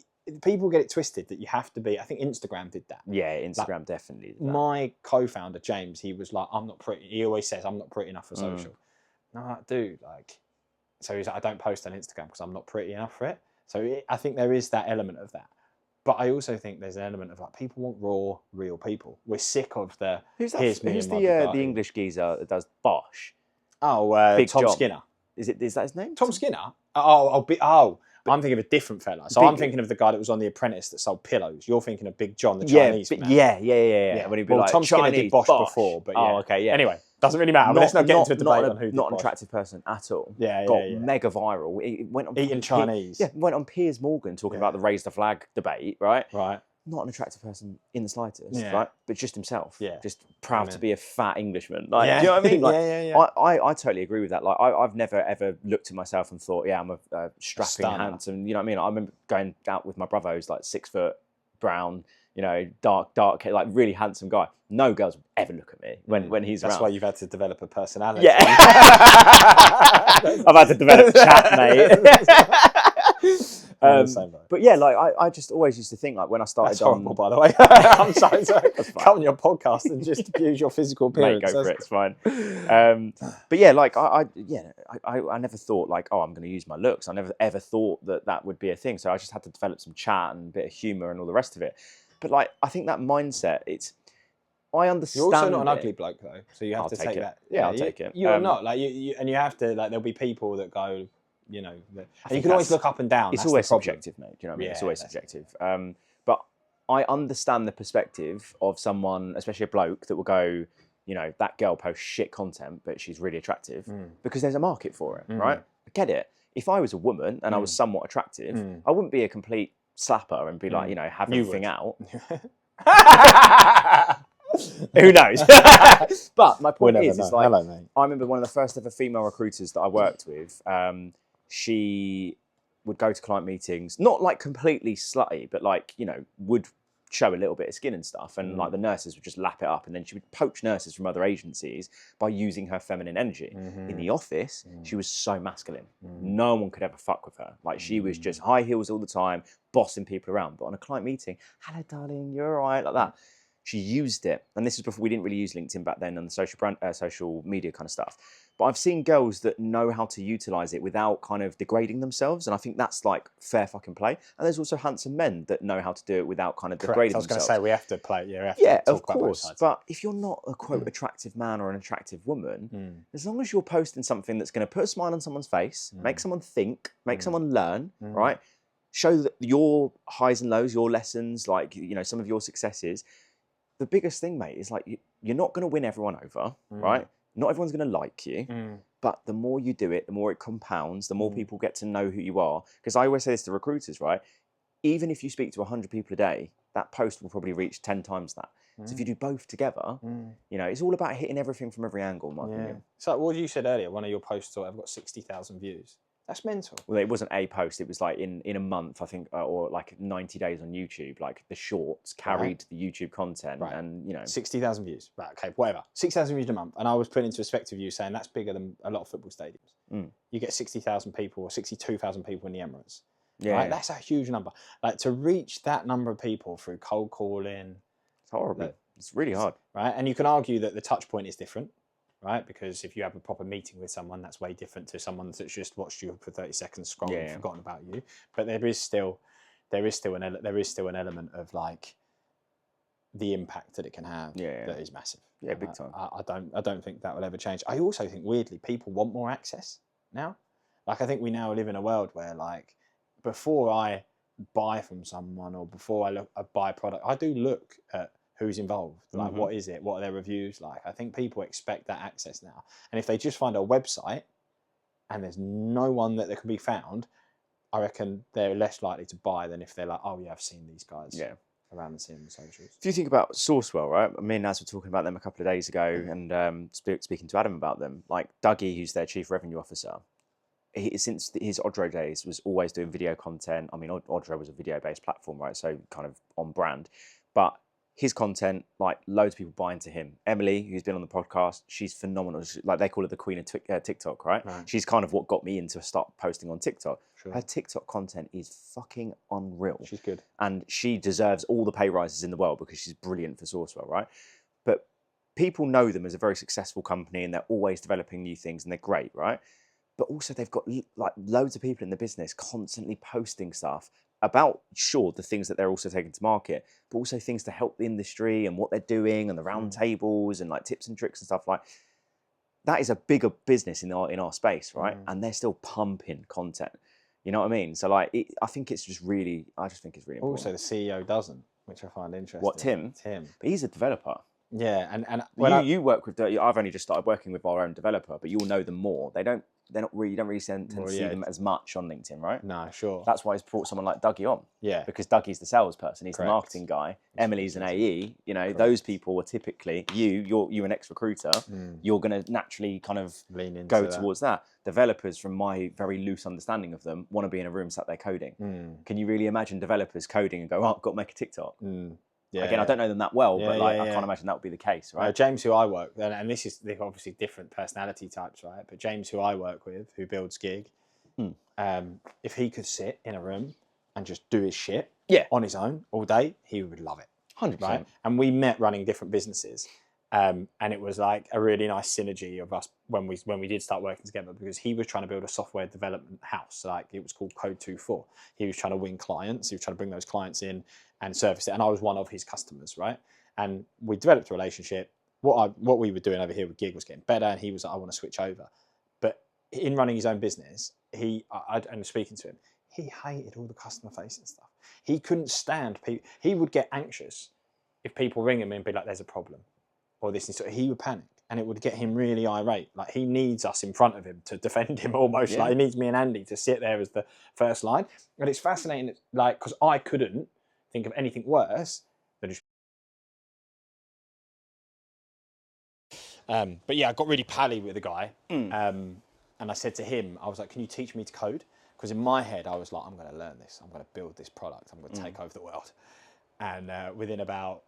people get it twisted that you have to be. I think Instagram did that. Yeah, Instagram definitely did that. My co-founder James, he was like, I'm not pretty. He always says, I'm not pretty enough for social. And I'm like, dude, like, So he's like, I don't post on Instagram because I'm not pretty enough for it. So I think there is that element of that. But I also think there's an element of like people want raw, real people. We're sick of the Who's here's me who's and my the Bugatti. English geezer that does Bosch? Oh, Big Tom John. Skinner. Is that his name? Tom Skinner? I'm thinking of a different fella. So I'm thinking of the guy that was on The Apprentice that sold pillows. You're thinking of Big John, the Chinese man. Yeah. When he'd be like, Tom Skinner did Bosch before, but yeah. Oh, okay, yeah. Anyway, doesn't really matter. But let's not get into a debate on who did Not an Bosch. attractive person at all. Yeah. Got mega viral. It went on Eating Chinese. went on Piers Morgan talking about the raise the flag debate, right? Right. Not an attractive person in the slightest, Yeah. right? But just himself. Yeah. Just proud Amen. to be a fat Englishman. Like, Yeah. do you know what I mean? Like, Yeah. I totally agree with that. Like, I've never ever looked at myself and thought, yeah, I'm a strapping, Stunner. handsome. You know what I mean? I remember going out with my brother who's like 6 foot, brown, you know, dark, like really handsome guy. No girls would ever look at me when he's around. That's why you've had to develop a personality. Yeah. I've had to develop chat, mate. But yeah, like I just always used to think, like when I started. That's horrible, by the way. I'm sorry to come on your podcast and just abuse your physical appearance. Mate, go for it. It's fine. But yeah, like I never thought like, oh, I'm going to use my looks. I never ever thought that would be a thing. So I just had to develop some chat and a bit of humour and all the rest of it. But like, I think that mindset, I understand. You're also not an ugly bloke though, so you have to take that. Yeah, I'll take it. You're not like you, and you have to like. There'll be people that go, you know, and you can always look up and down. It's always subjective, mate. Do you know what I mean? It's always subjective. But I understand the perspective of someone, especially a bloke, that will go, you know, that girl posts shit content, but she's really attractive because there's a market for it, right? I get it. If I was a woman and I was somewhat attractive, I wouldn't be a complete slapper and be like, you know, have everything out. Who knows? But my point is like, hello, mate. I remember one of the first ever female recruiters that I worked with. She would go to client meetings, not like completely slutty, but like, you know, would show a little bit of skin and stuff. And like the nurses would just lap it up. And then she would poach nurses from other agencies by using her feminine energy. In the office, she was so masculine. No one could ever fuck with her. Like she was just high heels all the time, bossing people around. But on a client meeting, hello, darling, you're all right, like that. She used it. And this is before we didn't really use LinkedIn back then and the social media kind of stuff. But I've seen girls that know how to utilize it without kind of degrading themselves. And I think that's like fair fucking play. And there's also handsome men that know how to do it without kind of degrading themselves. I was going to say, we have to play, of course. But if you're not a quote attractive man or an attractive woman, as long as you're posting something that's going to put a smile on someone's face, make someone think, make someone learn, right? Show that your highs and lows, your lessons, like, you know, some of your successes. The biggest thing, mate, is like you're not going to win everyone over, right? Not everyone's going to like you, but the more you do it, the more it compounds, the more people get to know who you are. Because I always say this to recruiters, right? Even if you speak to 100 people a day, that post will probably reach 10 times that. So if you do both together, you know, it's all about hitting everything from every angle, in my opinion. So what you said earlier, one of your posts, I've got 60,000 views. That's mental. Well, it wasn't a post. It was like in a month, I think, or like 90 days on YouTube. Like the shorts carried the YouTube content, and you know, 60,000 views. Right, okay, whatever. 6,000 views a month, and I was putting into perspective you saying that's bigger than a lot of football stadiums. You get 60,000 people or 62,000 people in the Emirates. Yeah, right? That's a huge number. Like to reach that number of people through cold calling, it's horrible. It's really hard, right? And you can argue that the touch point is different. Right, because if you have a proper meeting with someone, that's way different to someone that's just watched you for 30 seconds, scroll and forgotten about you. But there is still an element of like the impact that it can have that is massive. Yeah, big time. I don't think that will ever change. I also think weirdly people want more access now. Like I think we now live in a world where like before I buy from someone or before I buy a product, I do look at who's involved, like what is it, what are their reviews like. I think people expect that access now, and if they just find a website and there's no one that can be found, I reckon they're less likely to buy than if they're like, oh yeah, I've seen these guys around and seen them on socials. If you think about Sourcewell, right, me and Naz were talking about them a couple of days ago and speaking to Adam about them, like Dougie, who's their chief revenue officer, since his Odro days was always doing video content. I mean, Odro was a video-based platform, right, so kind of on brand, but his content, like loads of people buy into him. Emily, who's been on the podcast, she's phenomenal. Like they call her the queen of TikTok, right? She's kind of what got me into start posting on TikTok. Sure. Her TikTok content is fucking unreal. She's good. And she deserves all the pay rises in the world because she's brilliant for Sourcewell, right? But people know them as a very successful company and they're always developing new things and they're great, right? but also they've got like loads of people in the business constantly posting stuff about, sure, the things that they're also taking to market, but also things to help the industry and what they're doing and the round tables and like tips and tricks and stuff. Like that is a bigger business in our space, right? And they're still pumping content. You know what I mean? So like, I think it's just really, I just think it's really important. Also, the CEO doesn't, which I find interesting. What, Tim? Tim. But he's a developer. Yeah, and you work with. I've only just started working with our own developer, but you'll know them more. They're not really. You don't really tend to see them as much on LinkedIn, right? No, sure. That's why he's brought someone like Dougie on. Yeah, because Dougie's the salesperson. He's Correct. the marketing guy. Emily's an AE. You know, those people are typically you're an ex-recruiter. You're going to naturally kind of go towards that. Developers, from my very loose understanding of them, want to be in a room sat there coding. Can you really imagine developers coding and go, "Oh, I've got to make a TikTok"? Yeah, Again, I don't know them that well, but I can't imagine that would be the case, right? James, who I work with, and this is obviously different personality types, right? But James, who I work with, who builds Giig, if he could sit in a room and just do his shit on his own all day, he would love it. 100%. Right? And we met running different businesses. And it was like a really nice synergy of us when we did start working together, because he was trying to build a software development house. Like it was called Code 24. He was trying to win clients. He was trying to bring those clients in and service it. And I was one of his customers, right? And we developed a relationship. What we were doing over here with Giig was getting better, and he was like, I want to switch over. But in running his own business, and speaking to him, he hated all the customer facing stuff. He couldn't stand people. He would get anxious if people ring him and be like, there's a problem. Or this, and so he would panic, and it would get him really irate. Like he needs us in front of him to defend him almost. Like he needs me and Andy to sit there as the first line. And it's fascinating, like, because I couldn't think of anything worse than just. But yeah, I got really pally with the guy, and I said to him, I was like, "Can you teach me to code?" Because in my head, I was like, "I'm going to learn this. I'm going to build this product. I'm going to take over the world." And within about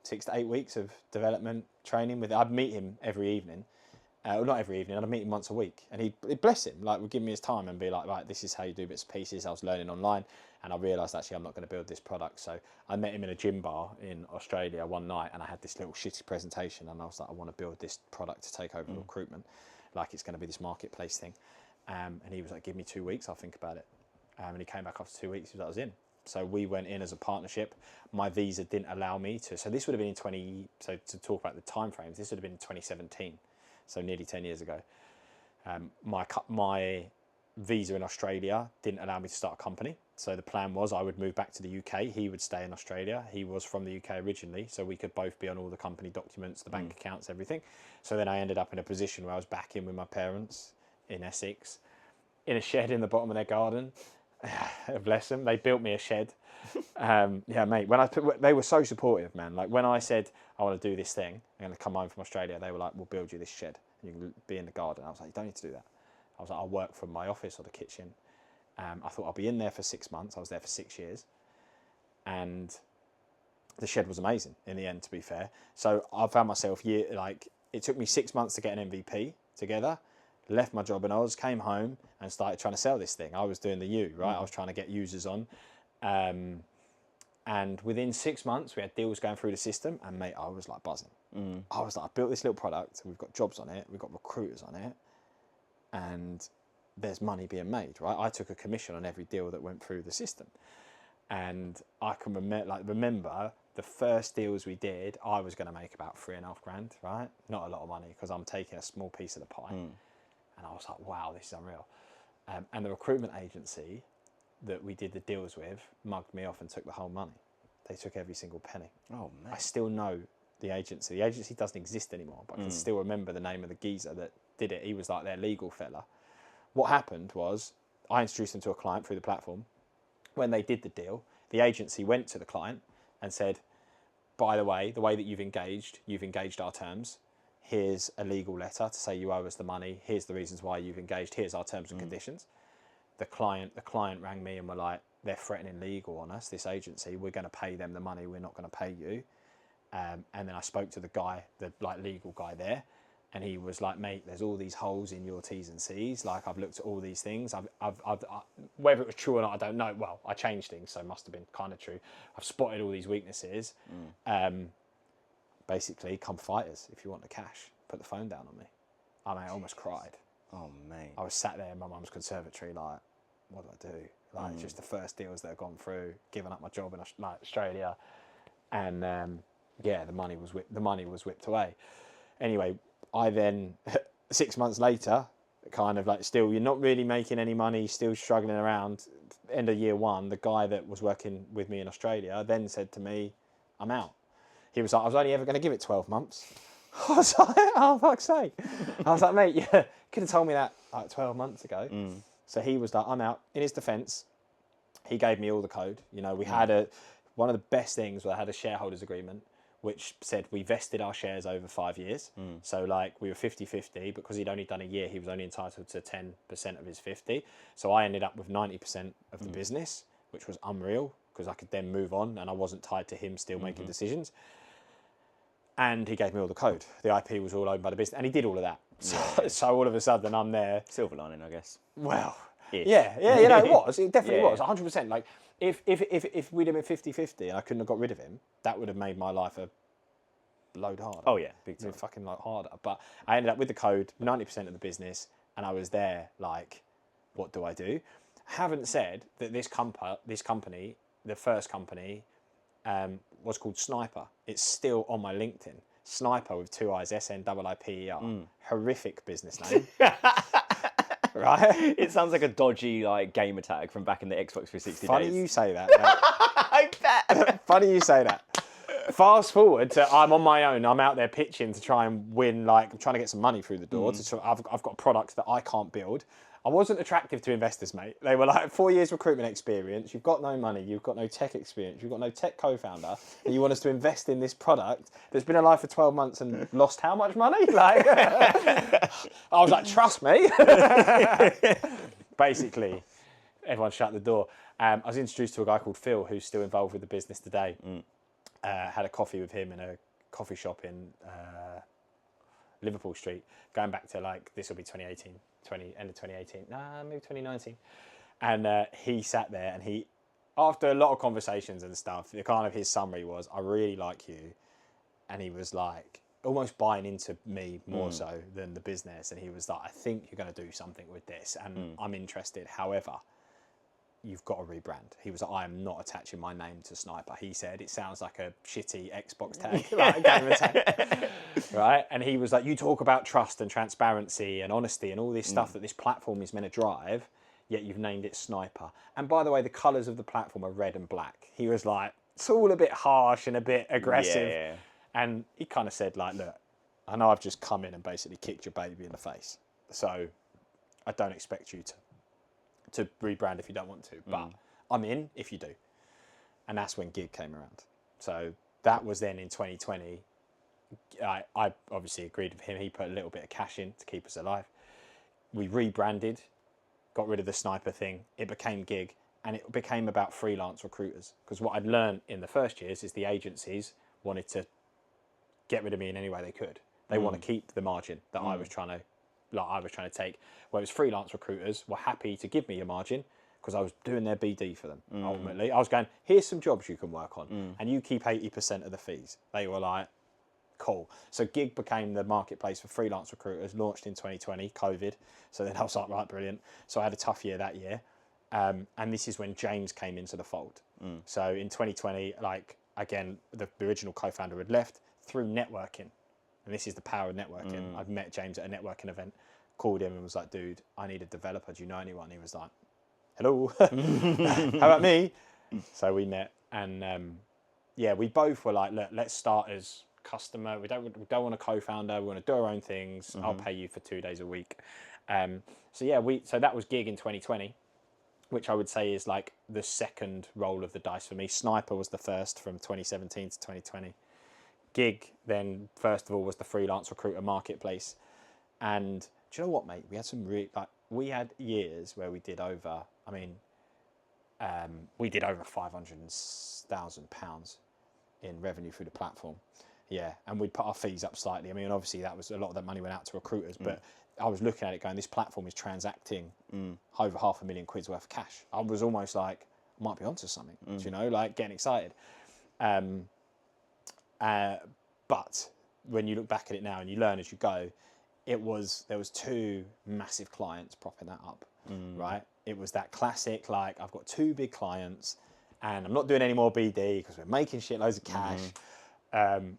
6 to 8 weeks of development training I'd meet him every evening. Well, not every evening, I'd meet him once a week. And he'd bless him, like would give me his time and be like, right, this is how you do bits and pieces. I was learning online, and I realised actually I'm not going to build this product. So I met him in a gym bar in Australia one night, and I had this little shitty presentation, and I was like, I want to build this product to take over recruitment. Like it's going to be this marketplace thing. And he was like, give me 2 weeks, I'll think about it. And he came back after 2 weeks, he was like, I was in. So we went in as a partnership. My visa didn't allow me to. So this would have been so to talk about the time frames, this would have been in 2017. So nearly 10 years ago. My visa in Australia didn't allow me to start a company. So the plan was I would move back to the UK. He would stay in Australia. He was from the UK originally. So we could both be on all the company documents, the bank accounts, everything. So then I ended up in a position where I was back in with my parents in Essex, in a shed in the bottom of their garden. Bless them. They built me a shed. Yeah, mate. They were so supportive, man. Like when I said I want to do this thing, I'm going to come home from Australia, they were like, "We'll build you this shed. You can be in the garden." I was like, "You don't need to do that." I was like, "I'll work from my office or the kitchen." I thought I'll be in there for 6 months. I was there for 6 years, and the shed was amazing in the end. To be fair, so I found myself it took me 6 months to get an MVP together. Left my job in Oz, came home and started trying to sell this thing. I was doing the right? I was trying to get users on. And within 6 months, we had deals going through the system. And mate, I was like buzzing. I was like, I built this little product. We've got jobs on it. We've got recruiters on it. And there's money being made, right? I took a commission on every deal that went through the system. And I can remember the first deals we did, I was going to make about 3.5 grand, right? Not a lot of money because I'm taking a small piece of the pie. And I was like, wow, this is unreal. And the recruitment agency that we did the deals with mugged me off and took the whole money. They took every single penny. Oh, man. I still know the agency. The agency doesn't exist anymore, but I can still remember the name of the geezer that did it. He was like their legal fella. What happened was I introduced them to a client through the platform. When they did the deal, the agency went to the client and said, by the way that you've engaged our terms. Here's a legal letter to say you owe us the money. Here's the reasons why you've engaged. Here's our terms and conditions. The client rang me and were like, they're threatening legal on us, this agency. We're going to pay them the money. We're not going to pay you. And then I spoke to the guy, the legal guy there, and he was like, mate, there's all these holes in your T's and C's. Like I've looked at all these things. I've whether it was true or not, I don't know. Well, I changed things, so it must have been kind of true. I've spotted all these weaknesses. Basically, come fight us if you want the cash. Put the phone down on me. I almost cried. Oh, mate. I was sat there in my mum's conservatory, like, what do I do? Like, just the first deals that had gone through, giving up my job in like Australia, and the money was whipped away. Anyway, I then 6 months later, kind of like, still you're not really making any money, still struggling around. End of year one, the guy that was working with me in Australia then said to me, "I'm out." He was like, "I was only ever going to give it 12 months." I was like, "Oh, fuck's sake." I was like, "Mate, you could have told me that like 12 months ago." So he was like, "I'm out." In his defence, he gave me all the code. You know, we had one of the best things was I had a shareholders agreement which said we vested our shares over 5 years. So like we were 50-50, because he'd only done a year, he was only entitled to 10% of his 50. So I ended up with 90% of the business, which was unreal, because I could then move on and I wasn't tied to him still making decisions. And he gave me all the code. The IP was all owned by the business, and he did all of that. So all of a sudden I'm there. Silver lining, I guess. Well, Ish. yeah, you know, it was. It definitely was, 100%. Like, if we'd have been 50-50 and I couldn't have got rid of him, that would have made my life a load harder. Oh, yeah, big time. Fucking like harder. But I ended up with the code, 90% of the business, and I was there like, what do I do? Haven't said that this company, the first company, was called Sniper. It's still on my LinkedIn. Sniper with 2 I's, SNIPER. Horrific business name. Right? It sounds like a dodgy like game attack from back in the Xbox 360 Funny days. you say that. I bet. Funny you say that. Fast forward to I'm on my own. I'm out there pitching to try and win. Like, I'm trying to get some money through the door. I've got products that I can't build. I wasn't attractive to investors, mate. They were like, 4 years recruitment experience. You've got no money. You've got no tech experience. You've got no tech co-founder. And you want us to invest in this product that's been alive for 12 months and lost how much money? Like, I was like, trust me. Basically, everyone shut the door. I was introduced to a guy called Phil, who's still involved with the business today. Had a coffee with him in a coffee shop in Liverpool Street, going back to like, this will be 2018, end of 2018, maybe 2019. And he sat there and he, after a lot of conversations and stuff, the kind of his summary was, "I really like you." And he was like, almost buying into me more so than the business. And he was like, "I think you're going to do something with this and I'm interested. However, you've got to rebrand." He was like, "I am not attaching my name to Sniper." He said, "It sounds like a shitty Xbox tag, like a game of tag." Right? And he was like, "You talk about trust and transparency and honesty and all this stuff that this platform is meant to drive, yet you've named it Sniper. And by the way, the colours of the platform are red and black." He was like, it's all a bit harsh and a bit aggressive. Yeah. And he kind of said like, "Look, I know I've just come in and basically kicked your baby in the face. So I don't expect you to rebrand if you don't want to, but I'm in if you do." And that's when Giig came around. So that was then in 2020. I obviously agreed with him. He put a little bit of cash in to keep us alive. We rebranded, got rid of the Sniper thing. It became Giig, and it became about freelance recruiters. Because what I'd learned in the first years is the agencies wanted to get rid of me in any way they could. They want to keep the margin that I was trying to take. Whereas freelance recruiters were happy to give me a margin because I was doing their BD for them. Ultimately, I was going, "Here's some jobs you can work on, and you keep 80% of the fees." They were like, "Cool." So Giig became the marketplace for freelance recruiters, launched in 2020, COVID. So then I was like, right, brilliant. So I had a tough year that year. And this is when James came into the fold. So in 2020, like, again, the original co-founder had left through networking. And this is the power of networking. I'd met James at a networking event, called him and was like, "Dude, I need a developer. Do you know anyone?" He was like, "Hello, how about me?" So we met, and we both were like, "Look, let's start as customer. We don't want a co-founder. We want to do our own things. I'll pay you for 2 days a week." So that was Giig in 2020, which I would say is like the second roll of the dice for me. Sniper was the first from 2017 to 2020. Giig then, first of all, was the freelance recruiter marketplace. And do you know what, mate? We had some we had years where we did over, we did over £500,000 in revenue through the platform. Yeah, and we'd put our fees up slightly. Obviously that was a lot of that money went out to recruiters, but I was looking at it going, this platform is transacting over £500,000 worth of cash. I was almost like, I might be onto something, like getting excited. But when you look back at it now and you learn as you go, there was two massive clients propping that up, right? It was that classic, like, I've got two big clients and I'm not doing any more BD because we're making shitloads of cash.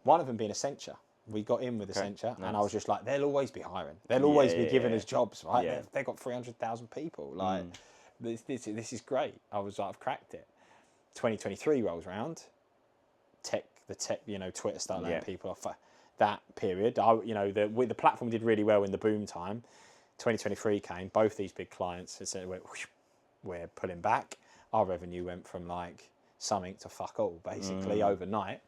One of them being Accenture. We got in with Accenture, and I was just like, they'll always be hiring. They'll always be giving us jobs, right? Yeah. They've got 300,000 people. Like, this is great. I was like, I've cracked it. 2023 rolls around. The tech, Twitter started letting people off. That period, the platform did really well in the boom time. 2023 came. Both these big clients said, we're pulling back. Our revenue went from like something to fuck all, basically, overnight.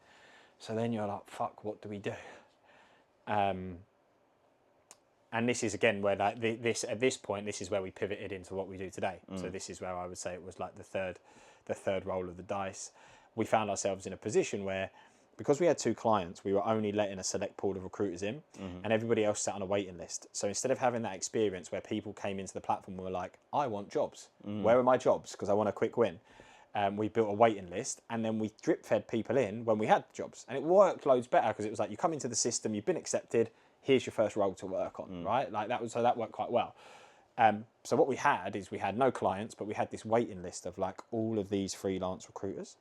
So then you're like, fuck, what do we do? And this is again where at this point, this is where we pivoted into what we do today. So this is where I would say it was like the third roll of the dice. We found ourselves in a position where, because we had two clients, we were only letting a select pool of recruiters in, and everybody else sat on a waiting list. So instead of having that experience where people came into the platform and were like, I want jobs. Where are my jobs? Because I want a quick win. We built a waiting list, and then we drip fed people in when we had jobs, and it worked loads better because it was like, you come into the system, you've been accepted, here's your first role to work on, right? Like that worked quite well. So what we had is we had no clients, but we had this waiting list of like all of these freelance recruiters,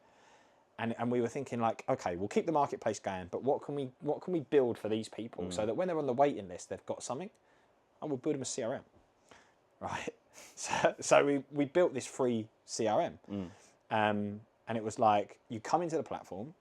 and we were thinking like, okay, we'll keep the marketplace going, but what can we build for these people so that when they're on the waiting list, they've got something, and we'll build them a CRM, right? So we built this free CRM. And it was like, you come into the platform,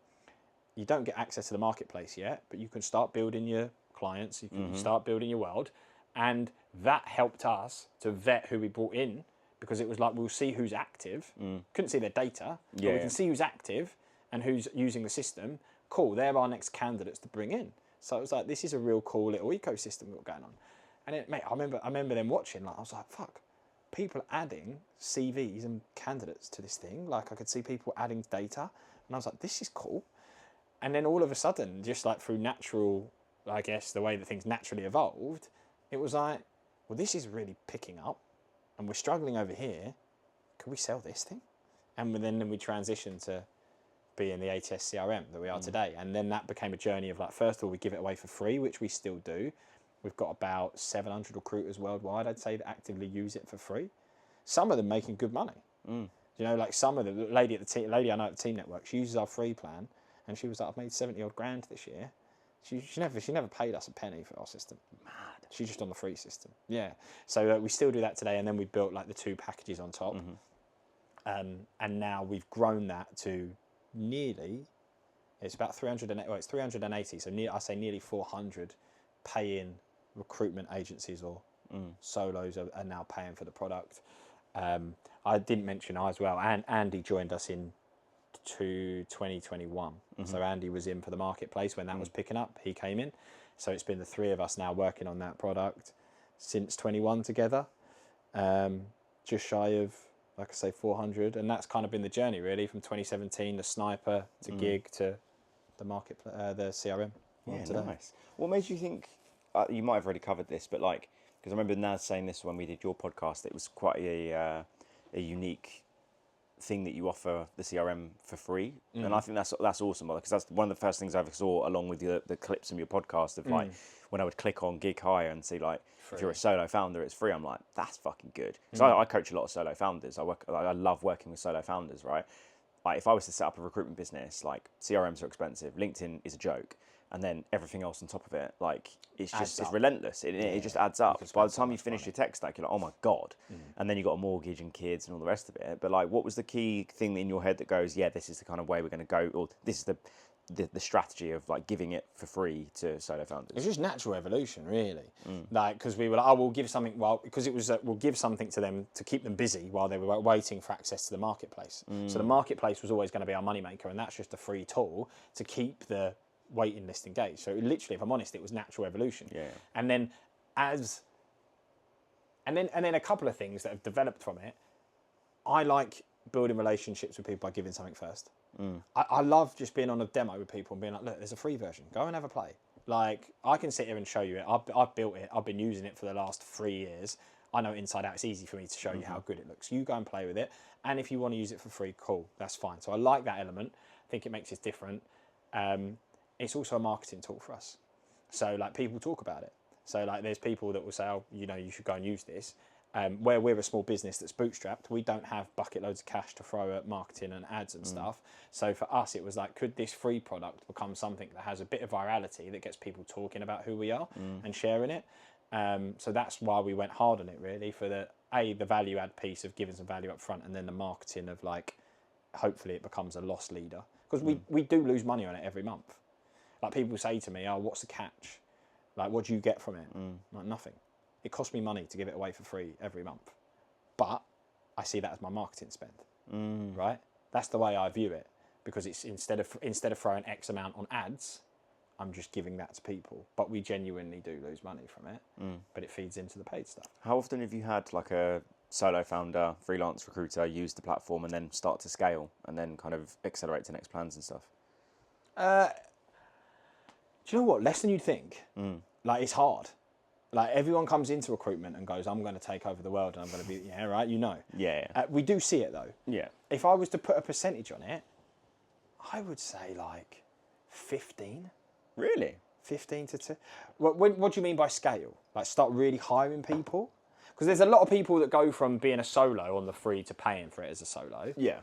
you don't get access to the marketplace yet, but you can start building your clients, you can start building your world. And that helped us to vet who we brought in, because it was like, we'll see who's active. Couldn't see their data, but we can see who's active and who's using the system. Cool, they're our next candidates to bring in. So it was like, this is a real cool little ecosystem we've got going on. And mate, I remember them watching, like, I was like, fuck. People adding CVs and candidates to this thing. Like, I could see people adding data, and I was like, this is cool. And then all of a sudden, just like through natural, I guess, the way that things naturally evolved, it was like, well, this is really picking up, and we're struggling over here. Can we sell this thing? And then we transitioned to being the ATS CRM that we are today. And then that became a journey of like, first of all, we give it away for free, which we still do. We've got about 700 recruiters worldwide, I'd say, that actively use it for free. Some of them making good money. Like some of the lady I know at the Team Network, she uses our free plan, and she was like, I've made 70 odd grand this year. She never paid us a penny for our system. Mad. She's just on the free system. Yeah. So we still do that today, and then we built like the two packages on top, and now we've grown that to nearly. It's about 300. It's 380. So I say nearly 400 paying recruitment agencies or solos are now paying for the product. I didn't mention as well, and Andy joined us in 2021. So Andy was in for the marketplace when that was picking up. He came in. So it's been the three of us now working on that product since 21 together. Just shy of, like I say, 400. And that's kind of been the journey, really, from 2017, the Sniper to Giig to the the CRM. Yeah, today. Nice. What made you think, you might have already covered this, but like, because I remember Naz saying this when we did your podcast, it was quite a unique thing that you offer the CRM for free. And I think that's awesome, because that's one of the first things I ever saw, along with the clips from your podcast of like, when I would click on Giig Hire and see like, free. If you're a solo founder, it's free. I'm like, that's fucking good. So I coach a lot of solo founders. I love working with solo founders, right? Like, if I was to set up a recruitment business, like, CRMs are expensive, LinkedIn is a joke, and then everything else on top of it, like, it's relentless. It just adds up. By the time you finish your tech stack, you're like, oh my God. And then you've got a mortgage and kids and all the rest of it. But like, what was the key thing in your head that goes, yeah, this is the kind of way we're going to go, or this is the strategy of like giving it for free to solo founders? It's just natural evolution, really. Like, because we were like, we'll give something, because it was, we'll give something to them to keep them busy while they were waiting for access to the marketplace. So the marketplace was always going to be our moneymaker, and that's just a free tool to keep the waiting list engaged. So literally, if I'm honest, it was natural evolution. Yeah. And then and then a couple of things that have developed from it. I like building relationships with people by giving something first. I love just being on a demo with people and being like, look, there's a free version. Go and have a play. Like, I can sit here and show you it. I've built it. I've been using it for the last 3 years. I know inside out. It's easy for me to show you how good it looks. You go and play with it. And if you want to use it for free, cool. That's fine. So I like that element. I think it makes it different. It's also a marketing tool for us. So like, people talk about it. So like there's people that will say, oh, you know, you should go and use this. Where we're a small business that's bootstrapped, we don't have bucket loads of cash to throw at marketing and ads and stuff. So for us, it was like, could this free product become something that has a bit of virality that gets people talking about who we are and sharing it? So that's why we went hard on it, really, for the value add piece of giving some value up front, and then the marketing of like, hopefully it becomes a loss leader. Because we do lose money on it every month. Like people say to me, oh, what's the catch? Like, what do you get from it? Like, nothing. It costs me money to give it away for free every month. But I see that as my marketing spend, right? That's the way I view it, because it's instead of throwing X amount on ads, I'm just giving that to people. But we genuinely do lose money from it, but it feeds into the paid stuff. How often have you had like a solo founder, freelance recruiter use the platform and then start to scale and then kind of accelerate to next plans and stuff? Do you know what? Less than you'd think. Like, it's hard. Like, everyone comes into recruitment and goes, I'm going to take over the world and I'm going to be, yeah, right, you know. Yeah. We do see it, though. Yeah. If I was to put a percentage on it, I would say, like, 15. Really? 15 to 2. What do you mean by scale? Like, start really hiring people? Because there's a lot of people that go from being a solo on the free to paying for it as a solo. Yeah.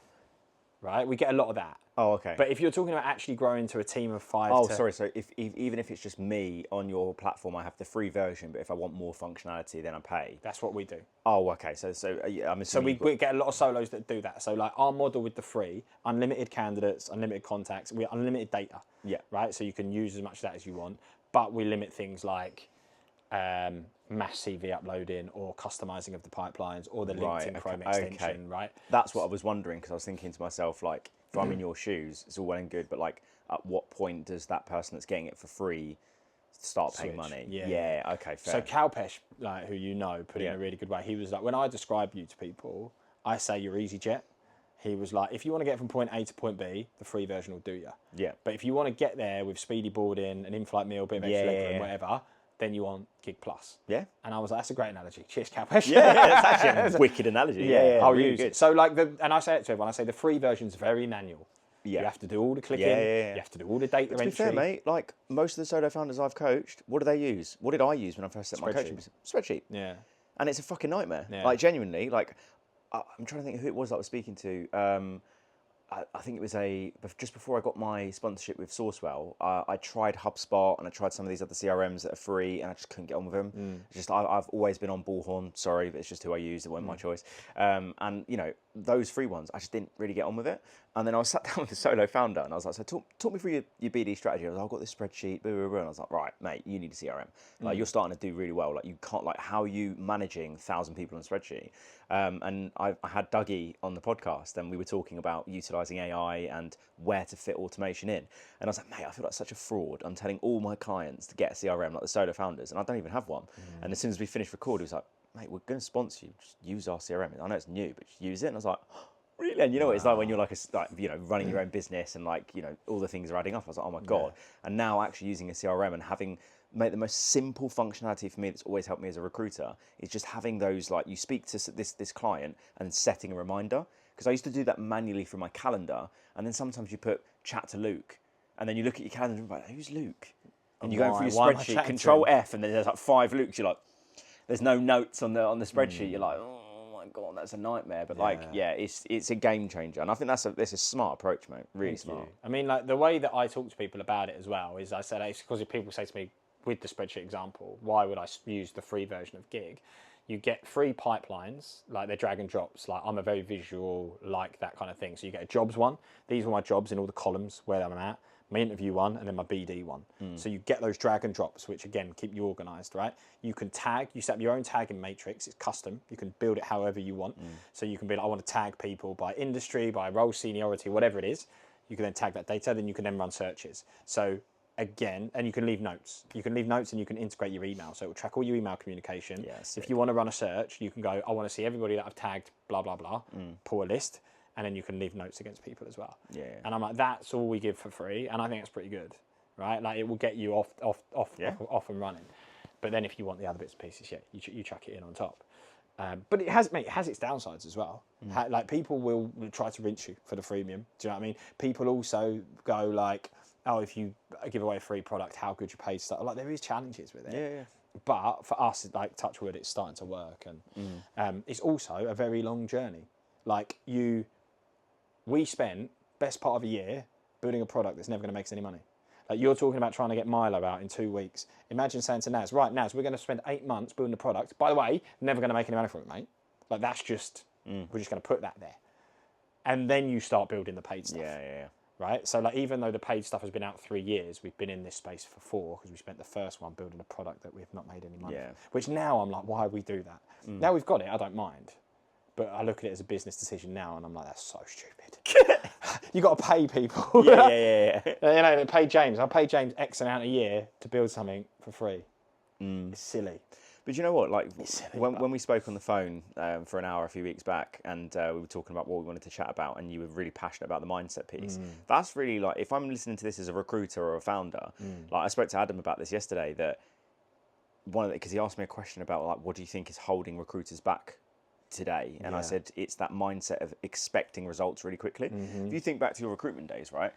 Right? We get a lot of that. Oh, okay. But if you're talking about actually growing to a team of 5 sorry. So even if it's just me on your platform, I have the free version, but if I want more functionality, then I pay. That's what we do. Oh, okay. So I'm assuming... So we get a lot of solos that do that. So like our model with the free, unlimited candidates, unlimited contacts, we unlimited data. Yeah. Right? So you can use as much of that as you want, but we limit things like mass CV uploading or customizing of the pipelines or the LinkedIn Chrome extension, right? That's what I was wondering, because I was thinking to myself, like, if I'm in your shoes, it's all well and good, but like, at what point does that person that's getting it for free start paying money? Yeah, okay, fair. So Kalpesh, like, who you know, put it in a really good way. He was like, when I describe you to people, I say you're EasyJet. He was like, if you want to get from point A to point B, the free version will do you. Yeah. But if you want to get there with speedy boarding, an in-flight meal, a bit of extra legroom, whatever, then you want Giig Plus. Yeah. And I was like, that's a great analogy. Cheers, Kalpesh. Yeah, that's actually a wicked analogy. Yeah, I'll really use good. it. So like, and I say it to everyone, I say the free version's very manual. Yeah. You have to do all the clicking. You have to do all the data entry. To be fair, mate, like most of the solo founders I've coached, what do they use? What did I use when I first set my coaching business? Spreadsheet. Yeah. And it's a fucking nightmare. Yeah. Like, genuinely, like, I'm trying to think who it was that I was speaking to. I think it was just before I got my sponsorship with Sourcewell, I tried HubSpot and I tried some of these other CRMs that are free, and I just couldn't get on with them. I've always been on Bullhorn, sorry, but it's just who I used, it wasn't my choice. And you know, those free ones, I just didn't really get on with it. And then I was sat down with the solo founder and I was like, so talk me through your BD strategy. I was like, I've got this spreadsheet, blah, blah, blah. And I was like, right, mate, you need a CRM. Like, you're starting to do really well. Like, you can't, like, how are you managing 1,000 people on a spreadsheet? And I had Dougie on the podcast and we were talking about utilizing AI and where to fit automation in. And I was like, mate, I feel like such a fraud. I'm telling all my clients to get a CRM, like the solo founders, and I don't even have one. And as soon as we finished recording, he was like, mate, we're going to sponsor you. Just use our CRM. I know it's new, but just use it. And I was like, really? And you know what it's like when you're like, running your own business and like, you know, all the things are adding up. I was like, oh my God. And now actually using a CRM and having made the most simple functionality for me that's always helped me as a recruiter is just having those, like, you speak to this client and setting a reminder. Because I used to do that manually from my calendar. And then sometimes you put chat to Luke and then you look at your calendar and you're like, who's Luke? And you go through your spreadsheet, Control F, and then there's like 5 Lukes. You're like, there's no notes on the spreadsheet. You're like, oh my God, that's a nightmare. But it's a game changer, and I think that's a smart approach, mate. Really smart. I mean, like, the way that I talk to people about it as well is I said, it's because if people say to me with the spreadsheet example, why would I use the free version of Giig? You get free pipelines, like they're drag and drops. Like, I'm a very visual, like that kind of thing. So you get a jobs one. These are my jobs in all the columns where I'm at. My interview one, and then my BD one. So you get those drag and drops, which again keep you organised, right? You can tag. You set up your own tagging matrix. It's custom. You can build it however you want. So you can be like, I want to tag people by industry, by role seniority, whatever it is. You can then tag that data. Then you can then run searches. So again, and you can leave notes. You can leave notes, and you can integrate your email. So it will track all your email communication. If you want to run a search, you can go, I want to see everybody that I've tagged, blah blah blah. Pull a list. And then you can leave notes against people as well. And I'm like, that's all we give for free, and I think it's pretty good, right? Like, it will get you off and running. But then if you want the other bits and pieces, you chuck it in on top. But it has its downsides as well. Like, people will try to rinse you for the freemium. Do you know what I mean? People also go like, oh, if you give away a free product, how good your paid stuff. Like, there is challenges with it. But for us, like touch wood, it's starting to work, and it's also a very long journey. Like we spent best part of a year building a product that's never going to make us any money. Like you're talking about trying to get Milo out in 2 weeks. Imagine saying to Naz, right, Naz, we're going to spend 8 months building a product. By the way, never going to make any money from it, mate. Like that's just, we're just going to put that there. And then you start building the paid stuff. Yeah. Right? So like even though the paid stuff has been out 3 years, we've been in this space for 4 because we spent the first one building a product that we've not made any money from. Which now I'm like, why would we do that? Now we've got it, I don't mind. But I look at it as a business decision now and I'm like, that's so stupid. You got to pay people. Yeah. You know, pay James. I'll pay James X amount a year to build something for free. It's silly. But you know what? Like when we spoke on the phone for an hour a few weeks back, and we were talking about what we wanted to chat about, and you were really passionate about the mindset piece. That's really like if I'm listening to this as a recruiter or a founder. Like I spoke to Adam about this yesterday. That because he asked me a question about like what do you think is holding recruiters back today, and I said it's that mindset of expecting results really quickly. If you think back to your recruitment days, right?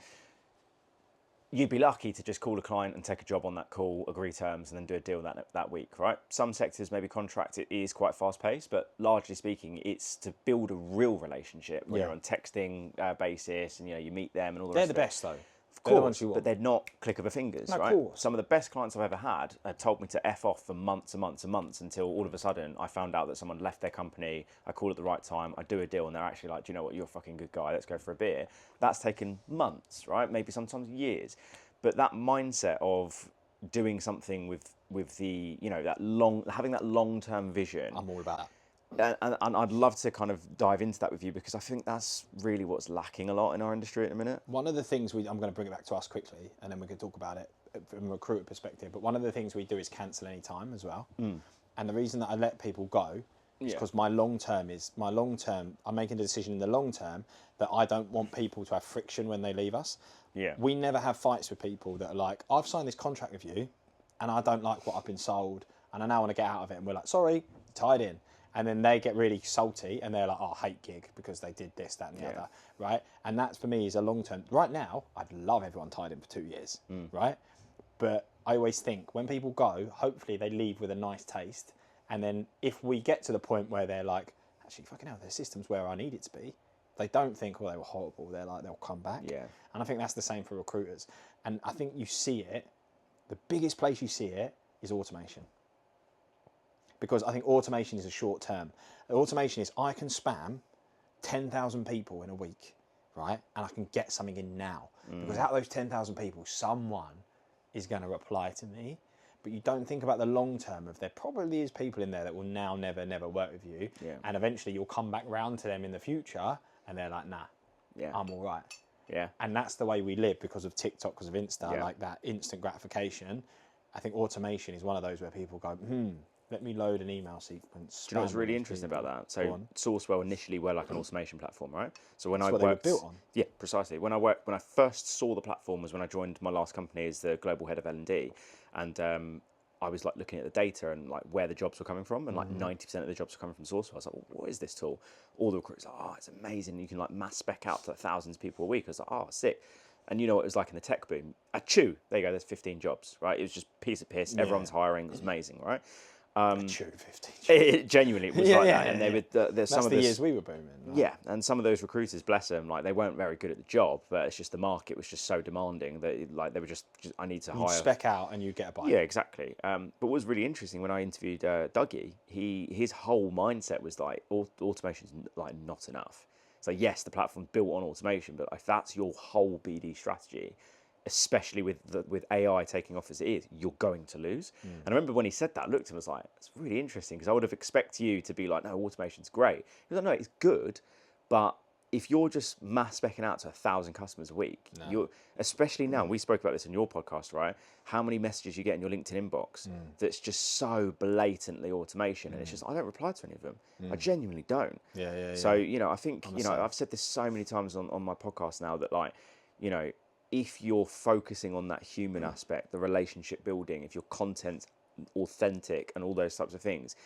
You'd be lucky to just call a client and take a job on that call, agree terms, and then do a deal that week, right? Some sectors, maybe contract, it is quite fast paced, but largely speaking, it's to build a real relationship when you're on texting basis, and you meet them and all the rest of it. They're the best though. Of course, but they're not click of a fingers, right? Of course. Some of the best clients I've ever had told me to F off for months and months and months until all of a sudden I found out that someone left their company, I call at the right time, I do a deal, and they're actually like, do you know what, you're a fucking good guy, let's go for a beer. That's taken months, right? Maybe sometimes years. But that mindset of doing something with the, having that long-term vision. I'm all about that. And I'd love to kind of dive into that with you because I think that's really what's lacking a lot in our industry at the minute. One of the things I'm going to bring it back to us quickly, and then we can talk about it from a recruiter perspective. But one of the things we do is cancel any time as well. And the reason that I let people go is because my long term. I'm making a decision in the long term that I don't want people to have friction when they leave us. Yeah. We never have fights with people that are like, I've signed this contract with you, and I don't like what I've been sold, and I now want to get out of it. And we're like, sorry, tied in. And then they get really salty and they're like, oh, I hate Giig because they did this, that and the other, right? And that's, for me, is a long-term. Right now, I'd love everyone tied in for 2 years, right? But I always think when people go, hopefully they leave with a nice taste. And then if we get to the point where they're like, actually, fucking hell, their system's where I need it to be, they don't think, oh, they were horrible. They're like, they'll come back. Yeah. And I think that's the same for recruiters. And I think you see it, the biggest place you see it is automation. Because I think automation is a short term. Automation is I can spam 10,000 people in a week, right? And I can get something in now. Because out of those 10,000 people, someone is going to reply to me. But you don't think about the long term of there probably is people in there that will now never work with you. Yeah. And eventually you'll come back round to them in the future and they're like, nah, I'm all right. Yeah. And that's the way we live because of TikTok, because of Insta, like that instant gratification. I think automation is one of those where people go, let me load an email sequence. Do you know what's really interesting about that? So Sourcewell initially were like an automation platform, right? So when That's I what worked, they were built on. Yeah, precisely. When I first saw the platform was when I joined my last company as the global head of L&D, and I was like looking at the data and like where the jobs were coming from, and like 90% of the jobs were coming from Sourcewell. I was like, well, what is this tool? All the recruiters, oh, it's amazing. You can like mass spec out to thousands of people a week. I was like, oh, sick. And you know what it was like in the tech boom? There you go. There's 15 jobs, right? It was just piece of piss. Everyone's hiring. It was amazing, right? 15. It genuinely was like that, and they would. There's some That's of the years we were booming. Right? Yeah, and some of those recruiters, bless them, like they weren't very good at the job, but it's just the market was just so demanding that like they were just I need to hire. You'd spec out and you get a bite. Yeah, exactly. But what was really interesting when I interviewed Dougie, his whole mindset was like automation's like not enough. So yes, the platform's built on automation, but if that's your whole BD strategy, especially with AI taking off as it is, you're going to lose. And I remember when he said that, I looked at him and was like, it's really interesting because I would have expected you to be like, no, automation's great. He was like, no, it's good, but if you're just mass specking out to 1,000 customers a week, you're, especially now, we spoke about this in your podcast, right? How many messages you get in your LinkedIn inbox that's just so blatantly automation, and it's just, I don't reply to any of them. I genuinely don't. So, I think, I've said this so many times on my podcast now that like, if you're focusing on that human aspect, the relationship building, if your content's authentic and all those types of things,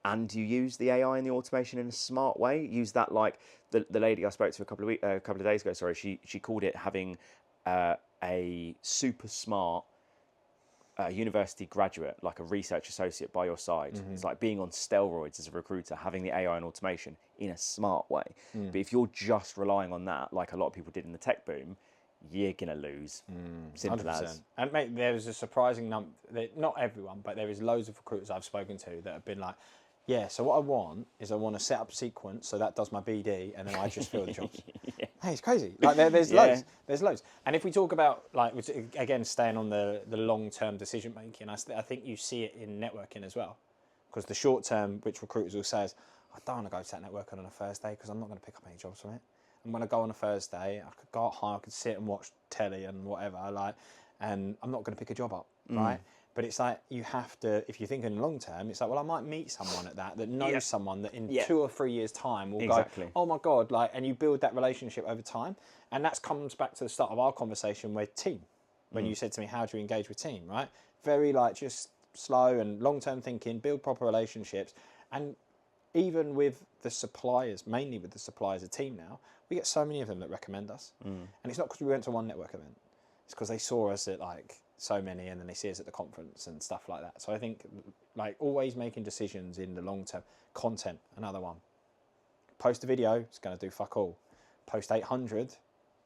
and you use the AI and the automation in a smart way, use that like the lady I spoke to a couple of days ago, she called it having a super smart a university graduate, like a research associate by your side. It's like being on steroids as a recruiter, having the AI and automation in a smart way. But if you're just relying on that, like a lot of people did in the tech boom, you're going to lose. Simple 100%. as. And mate, there is a surprising number, not everyone, but there is loads of recruiters I've spoken to that have been like, yeah, so what I want is I want to set up a sequence so that does my BD and then I just fill the jobs. Hey, it's crazy. Like there's loads. There's loads. And if we talk about, like, again, staying on the long-term decision making, I think you see it in networking as well. Because the short term, which recruiters will say is, I don't want to go to that networking on a Thursday because I'm not going to pick up any jobs from it. I'm going to go on a Thursday, I could go out high, I could sit and watch telly and whatever, like, and I'm not going to pick a job up, right? But it's like, you have to, if you're thinking long term, it's like, well, I might meet someone at that knows someone that in 2 or 3 years' time will go, oh my God, like, and you build that relationship over time. And that comes back to the start of our conversation with team. When you said to me, how do you engage with team, right? Very like just slow and long-term thinking, build proper relationships. And even with the suppliers, mainly with the suppliers of team now, we get so many of them that recommend us. And it's not because we went to one network event. It's because they saw us at like so many and then they see us at the conference and stuff like that. So I think like always making decisions in the long term. Content, another one. Post a video, it's going to do fuck all. Post 800,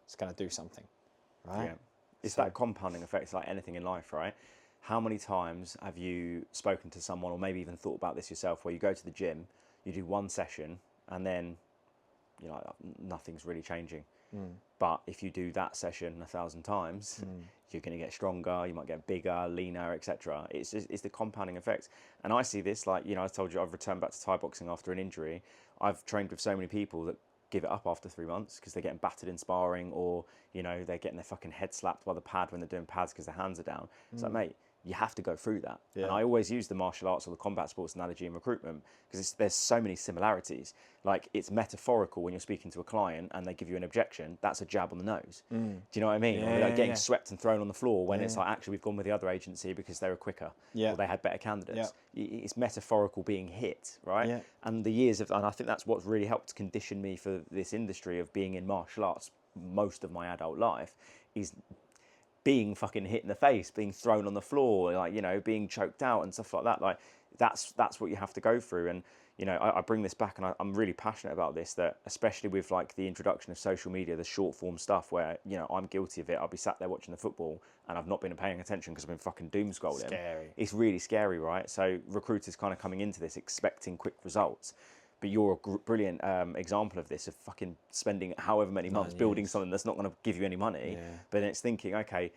it's going to do something, right? Yeah. It's that compounding effect. It's like anything in life, right? How many times have you spoken to someone or maybe even thought about this yourself where you go to the gym, you do one session and then you're like, nothing's really changing. But if you do that session 1,000 times, you're going to get stronger, you might get bigger, leaner, etc. It's the compounding effect. And I see this, like, you know, I told you I've returned back to Thai boxing after an injury. I've trained with so many people that give it up after 3 months because they're getting battered in sparring, or, you know, they're getting their fucking head slapped by the pad when they're doing pads because their hands are down. It's like, mate, you have to go through that. And I always use the martial arts or the combat sports analogy in recruitment because there's so many similarities. Like, it's metaphorical when you're speaking to a client and they give you an objection, that's a jab on the nose. Do you know what I mean? Or like getting swept and thrown on the floor when it's like, actually, we've gone with the other agency because they were quicker or they had better candidates. It's metaphorical being hit, right? And the years of, and I think that's what's really helped condition me for this industry of being in martial arts most of my adult life is being fucking hit in the face, being thrown on the floor, like, you know, being choked out and stuff like that. Like, that's what you have to go through. And, you know, I bring this back and I'm really passionate about this, that especially with like the introduction of social media, the short form stuff where, you know, I'm guilty of it. I'll be sat there watching the football and I've not been paying attention because I've been fucking doom scrolling. Scary. It's really scary, right? So recruiters kind of coming into this expecting quick results. But you're a brilliant example of this, of fucking spending however many months building something that's not going to give you any money. But then it's thinking, okay,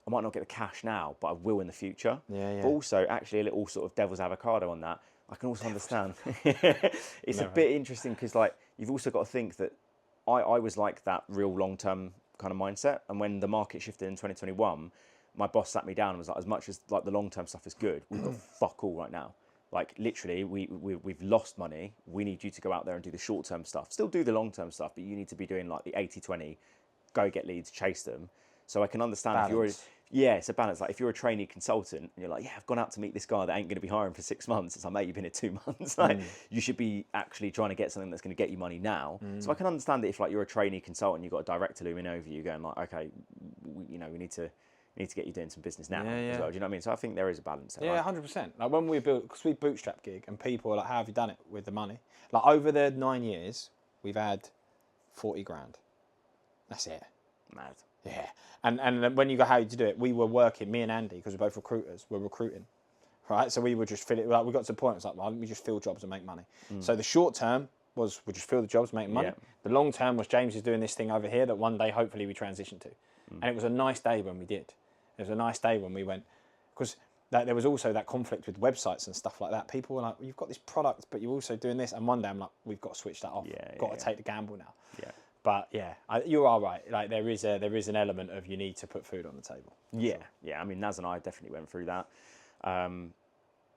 I might not get the cash now, but I will in the future. But also, actually, a little sort of devil's avocado on that. I can also understand. It's a bit interesting because, like, you've also got to think that I was like that real long-term kind of mindset. And when the market shifted in 2021, my boss sat me down and was like, as much as like the long-term stuff is good, we've got fuck all right now. Like, literally, we've lost money. We need you to go out there and do the short-term stuff. Still do the long-term stuff, but you need to be doing like the 80-20, go get leads, chase them. So I can understand balance. It's a balance. Like, if you're a trainee consultant and you're like, yeah, I've gone out to meet this guy that ain't going to be hiring for 6 months. It's like, mate, you've been here 2 months. Like, you should be actually trying to get something that's going to get you money now. So I can understand that if like you're a trainee consultant, you've got a director looming over you going like, okay, we need to get you doing some business now as well. Do you know what I mean? So I think there is a balance there. Yeah, 100%. Like when we built, because we bootstrap Giig and people are like, how have you done it with the money? Like over the 9 years, we've had 40 grand. That's it. Mad. Yeah. And then when you go, how did you do it? We were working, me and Andy, because we're both recruiters, we're recruiting. Right? So we would just fill it, like we got to the point, it's like, well, let me just fill jobs and make money. So the short term was we just fill the jobs, make money. The long term was James is doing this thing over here that one day hopefully we transition to. And it was a nice day when we did. It was a nice day when we went, because there was also that conflict with websites and stuff like that. People were like, well, you've got this product, but you're also doing this. And one day I'm like, we've got to switch that off. Got to take the gamble now. But yeah, you are right. Like there is an element of you need to put food on the table. Yeah. I mean, Naz and I definitely went through that.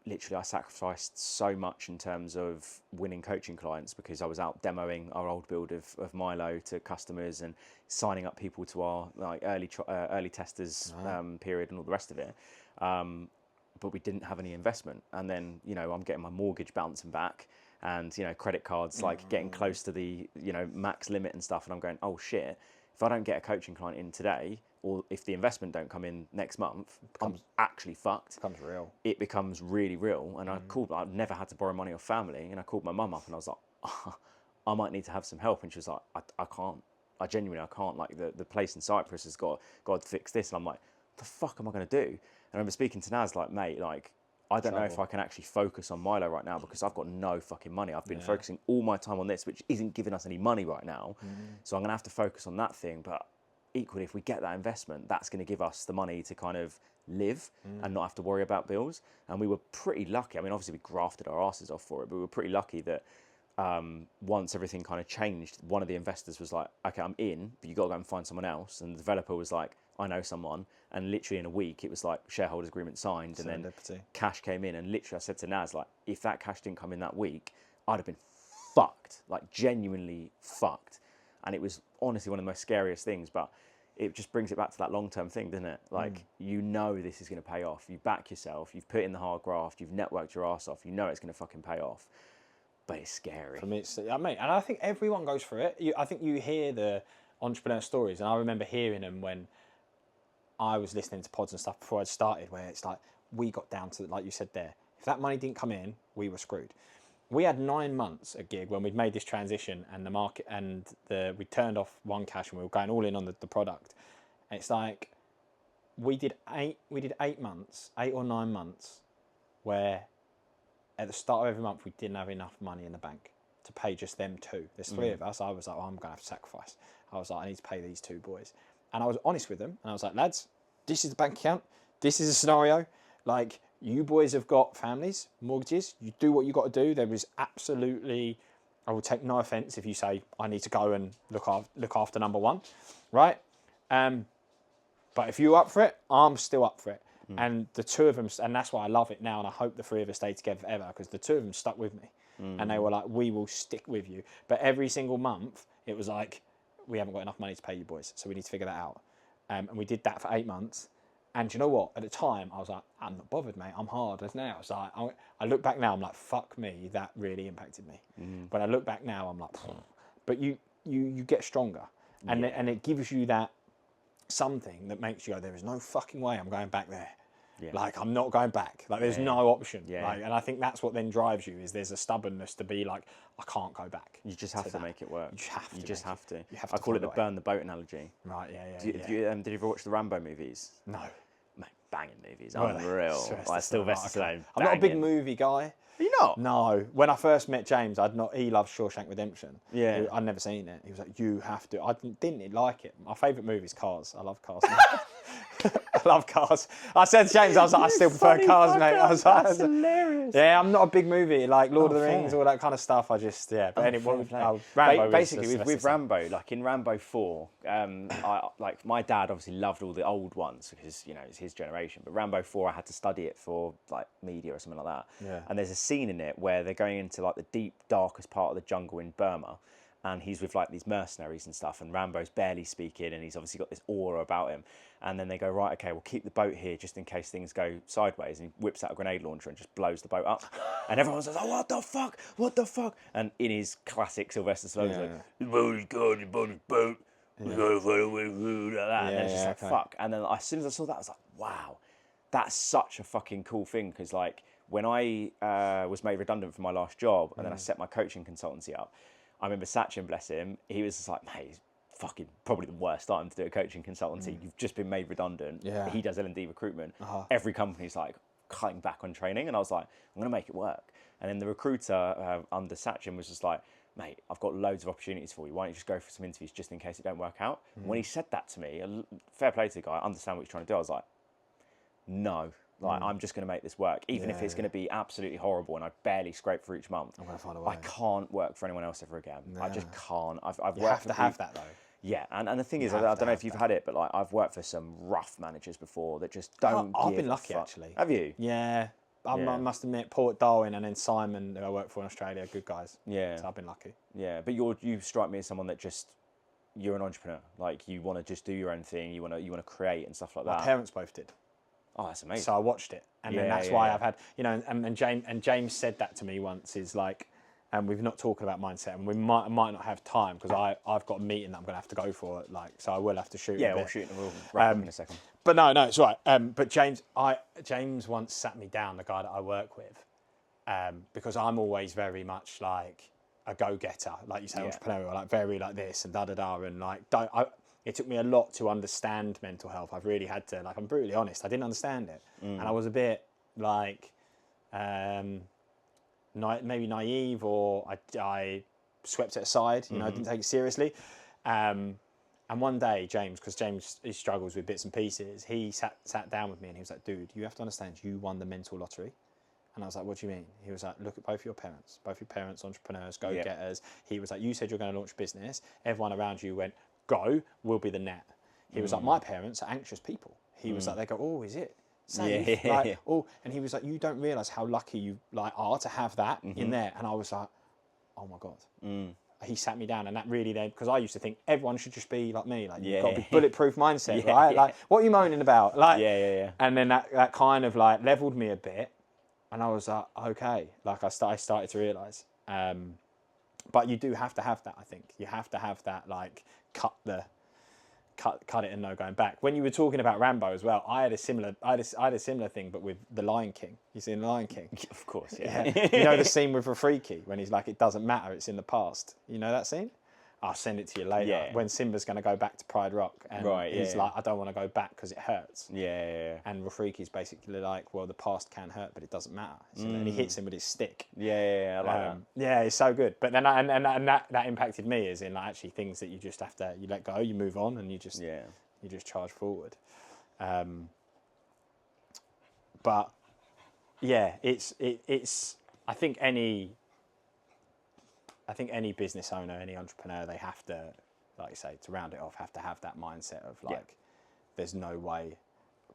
Literally, I sacrificed so much in terms of winning coaching clients because I was out demoing our old build of Milo to customers and signing up people to our like early testers period and all the rest of it. But we didn't have any investment. And then, you know, I'm getting my mortgage bouncing back and, you know, credit cards like getting close to the, you know, max limit and stuff. And I'm going, oh shit, if I don't get a coaching client in today, or if the investment don't come in next month, I'm actually fucked. It becomes real. It becomes really real. And I've never had to borrow money off family. And I called my mum up and I was like, oh, I might need to have some help. And she was like, I can't. I genuinely can't. Like the place in Cyprus has got to fix this. And I'm like, the fuck am I going to do? And I remember speaking to Naz, like, mate, like, I don't know if I can actually focus on Milo right now because I've got no fucking money. I've been focusing all my time on this, which isn't giving us any money right now. So I'm going to have to focus on that thing. But equally, if we get that investment, that's going to give us the money to kind of live and not have to worry about bills. And we were pretty lucky. I mean, obviously we grafted our asses off for it, but we were pretty lucky that once everything kind of changed, one of the investors was like, okay, I'm in, but you got to go and find someone else. And the developer was like, I know someone. And literally in a week, it was like shareholders agreement signed and then cash came in. And literally I said to Naz, like, if that cash didn't come in that week, I'd have been fucked, like genuinely fucked. And it was honestly one of the most scariest things, but it just brings it back to that long-term thing, doesn't it? Like, you know this is going to pay off. You back yourself, you've put in the hard graft, you've networked your ass off, you know it's going to fucking pay off. But it's scary. For me, I mean, and I think everyone goes through it. I think you hear the entrepreneur stories, and I remember hearing them when I was listening to pods and stuff before I'd started, where it's like, we got down to, like you said there, if that money didn't come in, we were screwed. We had 9 months at Giig when we'd made this transition and the market and we turned off one cash and we were going all in on the product. And it's like, we did 8 months, 8 or 9 months, where at the start of every month we didn't have enough money in the bank to pay just them two. There's 3 of us. I was like, oh, I'm going to have to sacrifice. I was like, I need to pay these 2 boys. And I was honest with them. And I was like, lads, this is the bank account. This is a scenario. Like, you boys have got families, mortgages. You do what you got to do. There is absolutely, I will take no offence if you say, I need to go and look after number 1, right? But if you're up for it, I'm still up for it. And the 2 of them, and that's why I love it now, and I hope the 3 of us stay together forever, because the 2 of them stuck with me. And they were like, we will stick with you. But every single month, it was like, we haven't got enough money to pay you boys, so we need to figure that out. And we did that for 8 months. And you know what? At the time, I was like, I'm not bothered, mate. I'm hard as now. So I look back now, I'm like, fuck me, that really impacted me. When I look back now, I'm like, but you get stronger. And it gives you that something that makes you go, there is no fucking way I'm going back there. Like, I'm not going back. Like, there's no option. Like, and I think that's what then drives you, is there's a stubbornness to be like, I can't go back. You just have to make it work. You just have to. I call it the burn the boat analogy. Right, yeah. Did you ever watch the Rambo movies? No. Mate, banging movies. Unreal. Like, Sylvester Stallone. I'm not a big movie guy. Are you not? No. When I first met James, he loved Shawshank Redemption. Yeah. I'd never seen it. He was like, you have to. I didn't like it. My favourite movie is Cars. I love Cars. I love Cars. I said to James, I was like, I still prefer Cars, mate. I was like, that's hilarious. Yeah, I'm not a big movie, like Lord of the Rings, all that kind of stuff. I just, But anyway, Rambo basically, with Rambo, like in Rambo 4, my dad obviously loved all the old ones because, you know, it's his generation. But Rambo 4, I had to study it for like media or something like that. Yeah. And there's a scene in it where they're going into like the deep, darkest part of the jungle in Burma. And he's with like these mercenaries and stuff, and Rambo's barely speaking, and he's obviously got this aura about him. And then they go, right, okay, we'll keep the boat here just in case things go sideways. And he whips out a grenade launcher and just blows the boat up. And everyone says, oh, what the fuck? And in his classic Sylvester Stallone, like, the boat is gone, the boat is boat, we gotta find a way through, like that. And then it's just like, fuck. And then as soon as I saw that, I was like, wow, that's such a fucking cool thing. Because like, when I was made redundant from my last job, and then I set my coaching consultancy up, I remember Sachin, bless him, he was just like, mate, it's fucking probably the worst time to do a coaching consultancy. You've just been made redundant. Yeah. He does L&D recruitment. Every company's like cutting back on training. And I was like, I'm going to make it work. And then the recruiter under Sachin was just like, mate, I've got loads of opportunities for you. Why don't you just go for some interviews just in case it don't work out? When he said that to me, fair play to the guy, I understand what he's trying to do. I was like, no. Like, I'm just going to make this work, even if it's going to be absolutely horrible and I barely scrape for each month. I'm going to find a way. I can't work for anyone else ever again. No. I just can't. I've you worked have to have that, though. Yeah, and the thing is, I don't know if you've had it, but like, I've worked for some rough managers before that just don't I've been lucky, actually. Have you? Yeah. I must admit, Port Darwin and then Simon, who I work for in Australia, good guys. Yeah. So I've been lucky. Yeah, but you strike me as someone that just, you're an entrepreneur. Like, you want to just do your own thing. You want to create and stuff like that. My parents both did. Oh, that's amazing. So I watched it, and then that's why I've had, you know, and James said that to me once. Is like, and we've not talking about mindset, and we might not have time because I've got a meeting that I'm going to have to go for, like, so I will have to shoot. Yeah, we'll shoot and we'll wrap up in a second. But no, it's right. But James once sat me down, the guy that I work with, because I'm always very much like a go-getter, like you say, entrepreneurial, like very like this and da-da-da, and like it took me a lot to understand mental health. I've really had to, like, I'm brutally honest, I didn't understand it. And I was a bit like, maybe naive, or I swept it aside, you know, I didn't take it seriously. And one day, James, because James, he struggles with bits and pieces, he sat down with me and he was like, dude, you have to understand, you won the mental lottery. And I was like, what do you mean? He was like, look at both your parents, entrepreneurs, go-getters. He was like, you said you're going to launch a business. Everyone around you went, go, we'll be the net. He was like, my parents are anxious people. He was like, they go, oh, is it safe? Yeah. Like, oh, and he was like, you don't realise how lucky you like are to have that in there. And I was like, oh my God. He sat me down, and that really then, because I used to think everyone should just be like me, like you've got to be bulletproof mindset, right? Like, what are you moaning about? Like, and then that kind of like leveled me a bit. And I was like, okay, like I started to realise. But you do have to have that, I think. You have to have that, like, cut it and no going back. When you were talking about Rambo as well, I had a similar thing, but with The Lion King. You seen The Lion King? Of course, You know the scene with Rafiki when he's like, it doesn't matter, it's in the past. You know that scene? I'll send it to you later. Yeah. When Simba's going to go back to Pride Rock, and he's like, I don't want to go back because it hurts. And Rafiki's basically like, well, the past can hurt, but it doesn't matter. And he hits him with his stick. I like that. Yeah, it's so good. But then that impacted me, as in, like, actually things that you just have to, you let go, you move on, and you just charge forward. But yeah, it's I think any business owner, any entrepreneur, they have to, like you say, to round it off, have to have that mindset of like, there's no way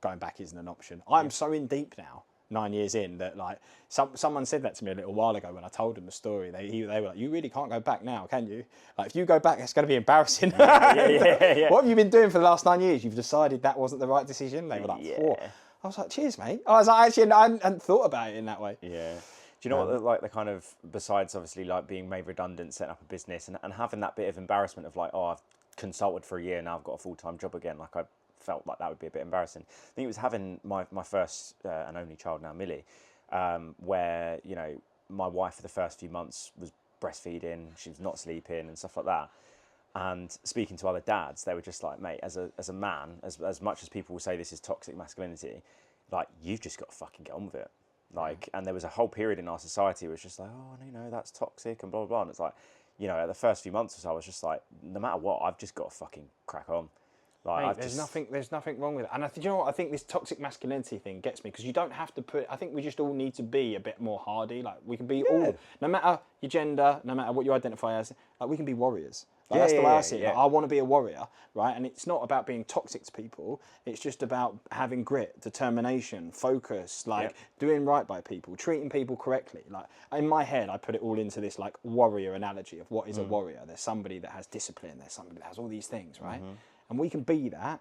going back isn't an option. I'm so in deep now, 9 years in, that like someone said that to me a little while ago when I told them the story. They were like, you really can't go back now, can you? Like, if you go back, it's going to be embarrassing. What have you been doing for the last 9 years? You've decided that wasn't the right decision. They were like, whoa. I was like, cheers, mate. I was like, actually, I hadn't thought about it in that way. Yeah. Do you know what, like, the kind of, besides obviously like being made redundant, setting up a business, and having that bit of embarrassment of like, oh, I've consulted for a year, now I've got a full-time job again, like, I felt like that would be a bit embarrassing. I think it was having my first and only child now, Millie, where, you know, my wife for the first few months was breastfeeding, she was not sleeping and stuff like that. And speaking to other dads, they were just like, mate, as a man, as much as people will say this is toxic masculinity, like, you've just got to fucking get on with it. Like, and there was a whole period in our society where it's just like, oh, you know, that's toxic and blah, blah, blah. And it's like, you know, at the first few months or so, I was just like, no matter what, I've just got to fucking crack on. Like, mate, there's nothing wrong with it. And you know what? I think this toxic masculinity thing gets me, because you don't have to I think we just all need to be a bit more hardy. Like, we can be all, no matter your gender, no matter what you identify as, like, we can be warriors. Like, that's the way I see it. Like, I want to be a warrior, right? And it's not about being toxic to people. It's just about having grit, determination, focus, like doing right by people, treating people correctly. Like, in my head, I put it all into this like warrior analogy of what is a warrior. There's somebody that has discipline. There's somebody that has all these things, right? And we can be that.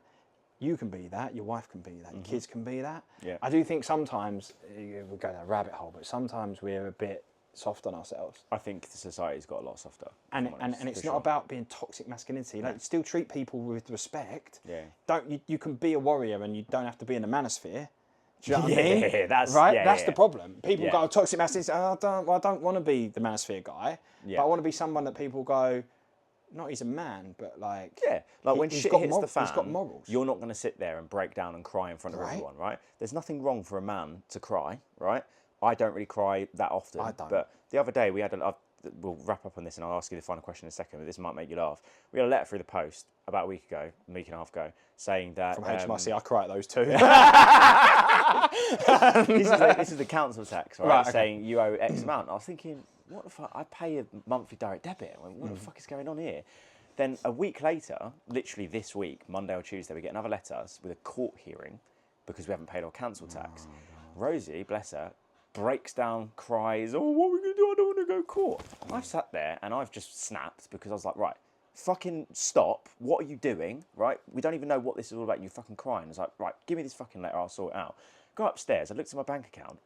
You can be that. Your wife can be that. Your kids can be that. Yeah. I do think sometimes we go down a rabbit hole, but sometimes we're a bit soft on ourselves. I think the society's got a lot softer. And it's not about being toxic masculinity. Like, still treat people with respect. Yeah. You can be a warrior and you don't have to be in the manosphere. Do you know what I mean? That's the problem. People go, toxic masculinity. Oh, I don't want to be the manosphere guy. But I want to be someone that people go, not he's a man, but like... Yeah, like when shit hits the fan, he's got morals. You're not going to sit there and break down and cry in front of everyone, right? There's nothing wrong for a man to cry, right? I don't really cry that often. I don't. But the other day we had we'll wrap up on this and I'll ask you the final question in a second, but this might make you laugh. We had a letter through the post about a week and a half ago, saying that... From HMRC, I cry at those too. This is the council tax, right? Saying you owe X amount. I was thinking, what the fuck? I pay a monthly direct debit. I went, what the fuck is going on here? Then a week later, literally this week, Monday or Tuesday, we get another letter with a court hearing because we haven't paid our council tax. Rosie, bless her, breaks down, cries, oh, what are we going to do? I don't want to go to court. I've sat there and I've just snapped because I was like, right, fucking stop. What are you doing, right? We don't even know what this is all about. You fucking crying. I was like, right, give me this fucking letter. I'll sort it out. Go upstairs. I looked at my bank account.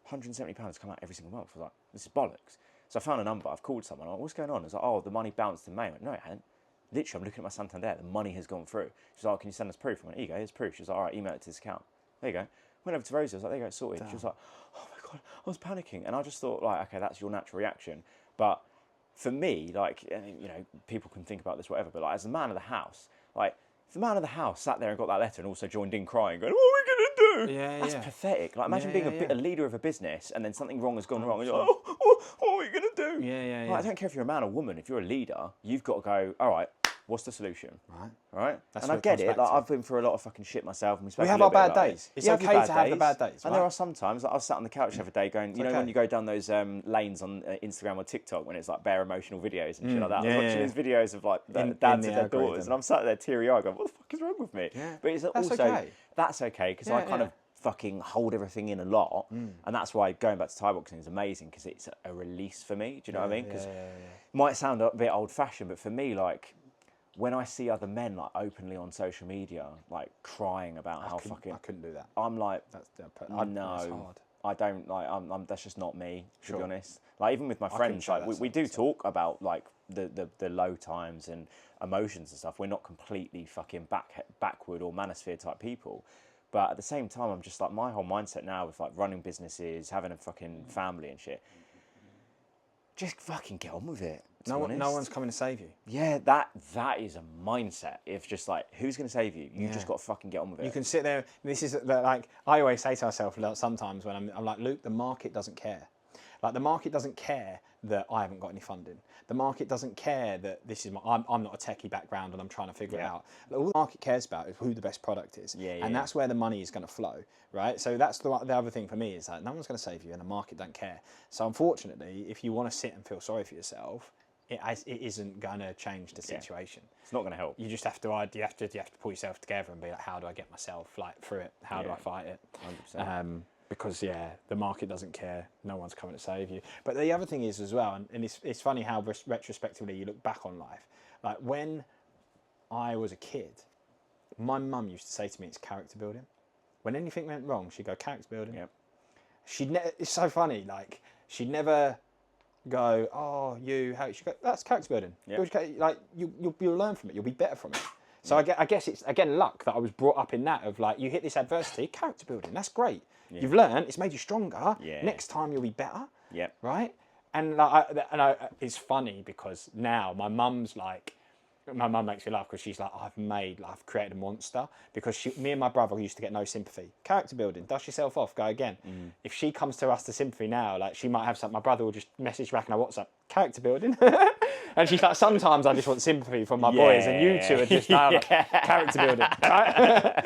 £170 come out every single month. I was like, this is bollocks. So I found a number. I've called someone. I'm like, what's going on? I was like, oh, the money bounced in May. I went, no, it hadn't. Literally, I'm looking at my Santander. The money has gone through. She's like, oh, can you send us proof? I went, here you go, here's proof. She was like, all right, email it to this account. There you go. Went over to Rosie. I was like, there you go, it's sorted. Damn. She was like, oh my God, I was panicking. And I just thought, like, okay, that's your natural reaction. But for me, like, you know, people can think about this, whatever, but like, as the man of the house, like, if the man of the house sat there and got that letter and also joined in crying, going, what are we going to do? That's pathetic. Like, imagine being a leader of a business and then something wrong has gone wrong and you're like, what are we going to do? Like, I don't care if you're a man or woman, if you're a leader, you've got to go, all right, what's the solution? Right? That's and I get it. Like, I've been through a lot of fucking shit myself. And we have our bad days. It's okay to have the bad days. And there are some times, like, I was sat on the couch the other day going, you know, when you go down those lanes on Instagram or TikTok when it's like bare emotional videos and shit like that. I was watching these videos of like dads and their daughters, and I'm sat there teary-eyed going, what the fuck is wrong with me? But it's also, that's okay, because I kind of fucking hold everything in a lot, and that's why going back to Thai boxing is amazing, because it's a release for me. Do you know what I mean? Because it might sound a bit old-fashioned, but for me, like, when I see other men like openly on social media, like crying about how fucking, I couldn't do that. I'm like, no, I don't like. I'm that's just not me, to be honest. Like, even with my friends, like we do talk about like the low times and emotions and stuff. We're not completely fucking backward or manosphere type people, but at the same time, I'm just like, my whole mindset now with like running businesses, having a fucking family and shit. Just fucking get on with it. No one's coming to save you. Yeah, that is a mindset. If just like, who's going to save you? You just got to fucking get on with it. You can sit there. This is like, I always say to myself sometimes when I'm like, Luke, the market doesn't care. Like, the market doesn't care that I haven't got any funding. The market doesn't care that this is I'm not a techie background and I'm trying to figure it out. All the market cares about is who the best product is. And that's where the money is going to flow, right? So that's the other thing for me, is that no one's going to save you and the market don't care. So unfortunately, if you want to sit and feel sorry for yourself, it isn't going to change the situation. It's not going to help. You just have to pull yourself together and be like, how do I get myself like through it? How do I fight it? 100%. Because the market doesn't care. No one's coming to save you. But the other thing is as well, and it's funny how retrospectively you look back on life. Like, when I was a kid, my mum used to say to me, it's character building. When anything went wrong, she'd go, character building. It's so funny. Like, she'd never go, oh, she'd go, that's character building. Like, you'll learn from it. You'll be better from it. So I guess it's, again, luck that I was brought up in that of like, you hit this adversity, character building, that's great. You've learned, it's made you stronger. Next time you'll be better. Right? And it's funny because now my mum's like, my mum makes me laugh because she's like, I've created a monster, because me and my brother used to get no sympathy. Character building, dust yourself off, go again. If she comes to us to sympathy now, like, she might have something, my brother will just message back on our WhatsApp, character building. And she's like, sometimes I just want sympathy from my boys, and you two are just like, character building. Right?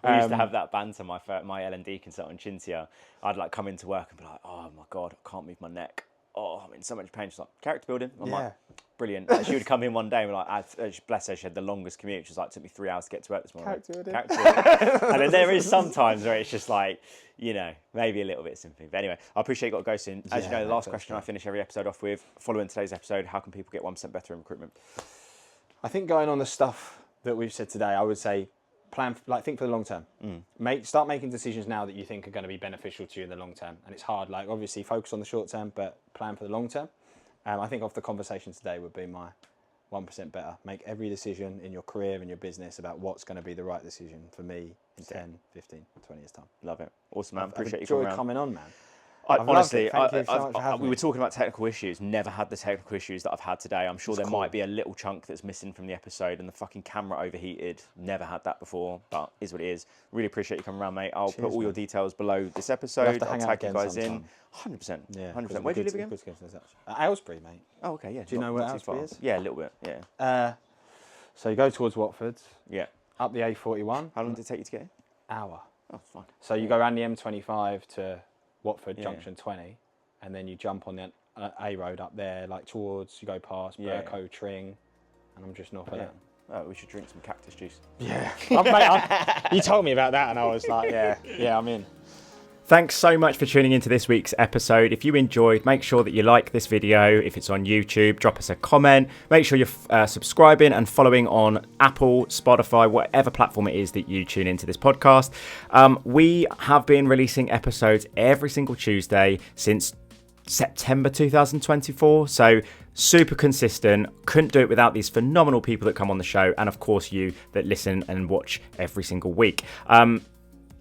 We used to have that banter, my L&D consultant, Chintia. I'd like come into work and be like, oh my God, I can't move my neck. Oh, I'm in so much pain. She's like, character building. I'm like, brilliant. Like, she would come in one day and be like, bless her, she had the longest commute. She's like, it took me 3 hours to get to work this morning. Character building. And then there is sometimes where it's just like, you know, maybe a little bit of sympathy. But anyway, I appreciate you got to go soon. As you know, the last question I finish every episode off with, following today's episode, how can people get 1% better in recruitment? I think going on the stuff that we've said today, I would say, think for the long term. Start making decisions now that you think are going to be beneficial to you in the long term. And it's hard, like, obviously focus on the short term, but plan for the long term. I think off the conversation today would be my 1% better. Make every decision in your career and your business about what's going to be the right decision for me in 10, 15, 20 years time. Love it. Awesome, man. Appreciate you coming on, man. Honestly, we were talking about technical issues. Never had the technical issues that I've had today. I'm sure there might be a little chunk that's missing from the episode, and the fucking camera overheated. Never had that before, but is what it is. Really appreciate you coming around, mate. I'll put all your details below this episode. I'll tag you guys in. 100%. Yeah, 100%. Where do you live again? Aylesbury, mate. Oh, okay, yeah. Do you know where Aylesbury is? Yeah, a little bit. Yeah. So you go towards Watford. Yeah. Up the A41. How long did it take you to get here? Hour. Oh, fine. So you go around the M25 to Watford Junction 20, and then you jump on the A road up there, like towards, you go past Burco, Tring, and I'm just north of that. Oh, we should drink some cactus juice. Yeah. Mate, you told me about that and I was like, yeah, I'm in. Thanks so much for tuning into this week's episode. If you enjoyed, make sure that you like this video. If it's on YouTube, drop us a comment. Make sure you're subscribing and following on Apple, Spotify, whatever platform it is that you tune into this podcast. We have been releasing episodes every single Tuesday since September 2024. So super consistent. Couldn't do it without these phenomenal people that come on the show, and of course you that listen and watch every single week.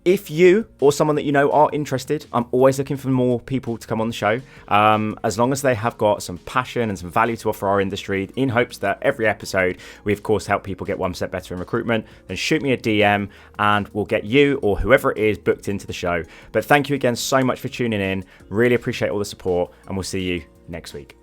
If you or someone that you know are interested, I'm always looking for more people to come on the show, as long as they have got some passion and some value to offer our industry, in hopes that every episode we of course help people get 1% better in recruitment. Then shoot me a DM and we'll get you or whoever it is booked into the show. But thank you again so much for tuning in. Really appreciate all the support, and we'll see you next week.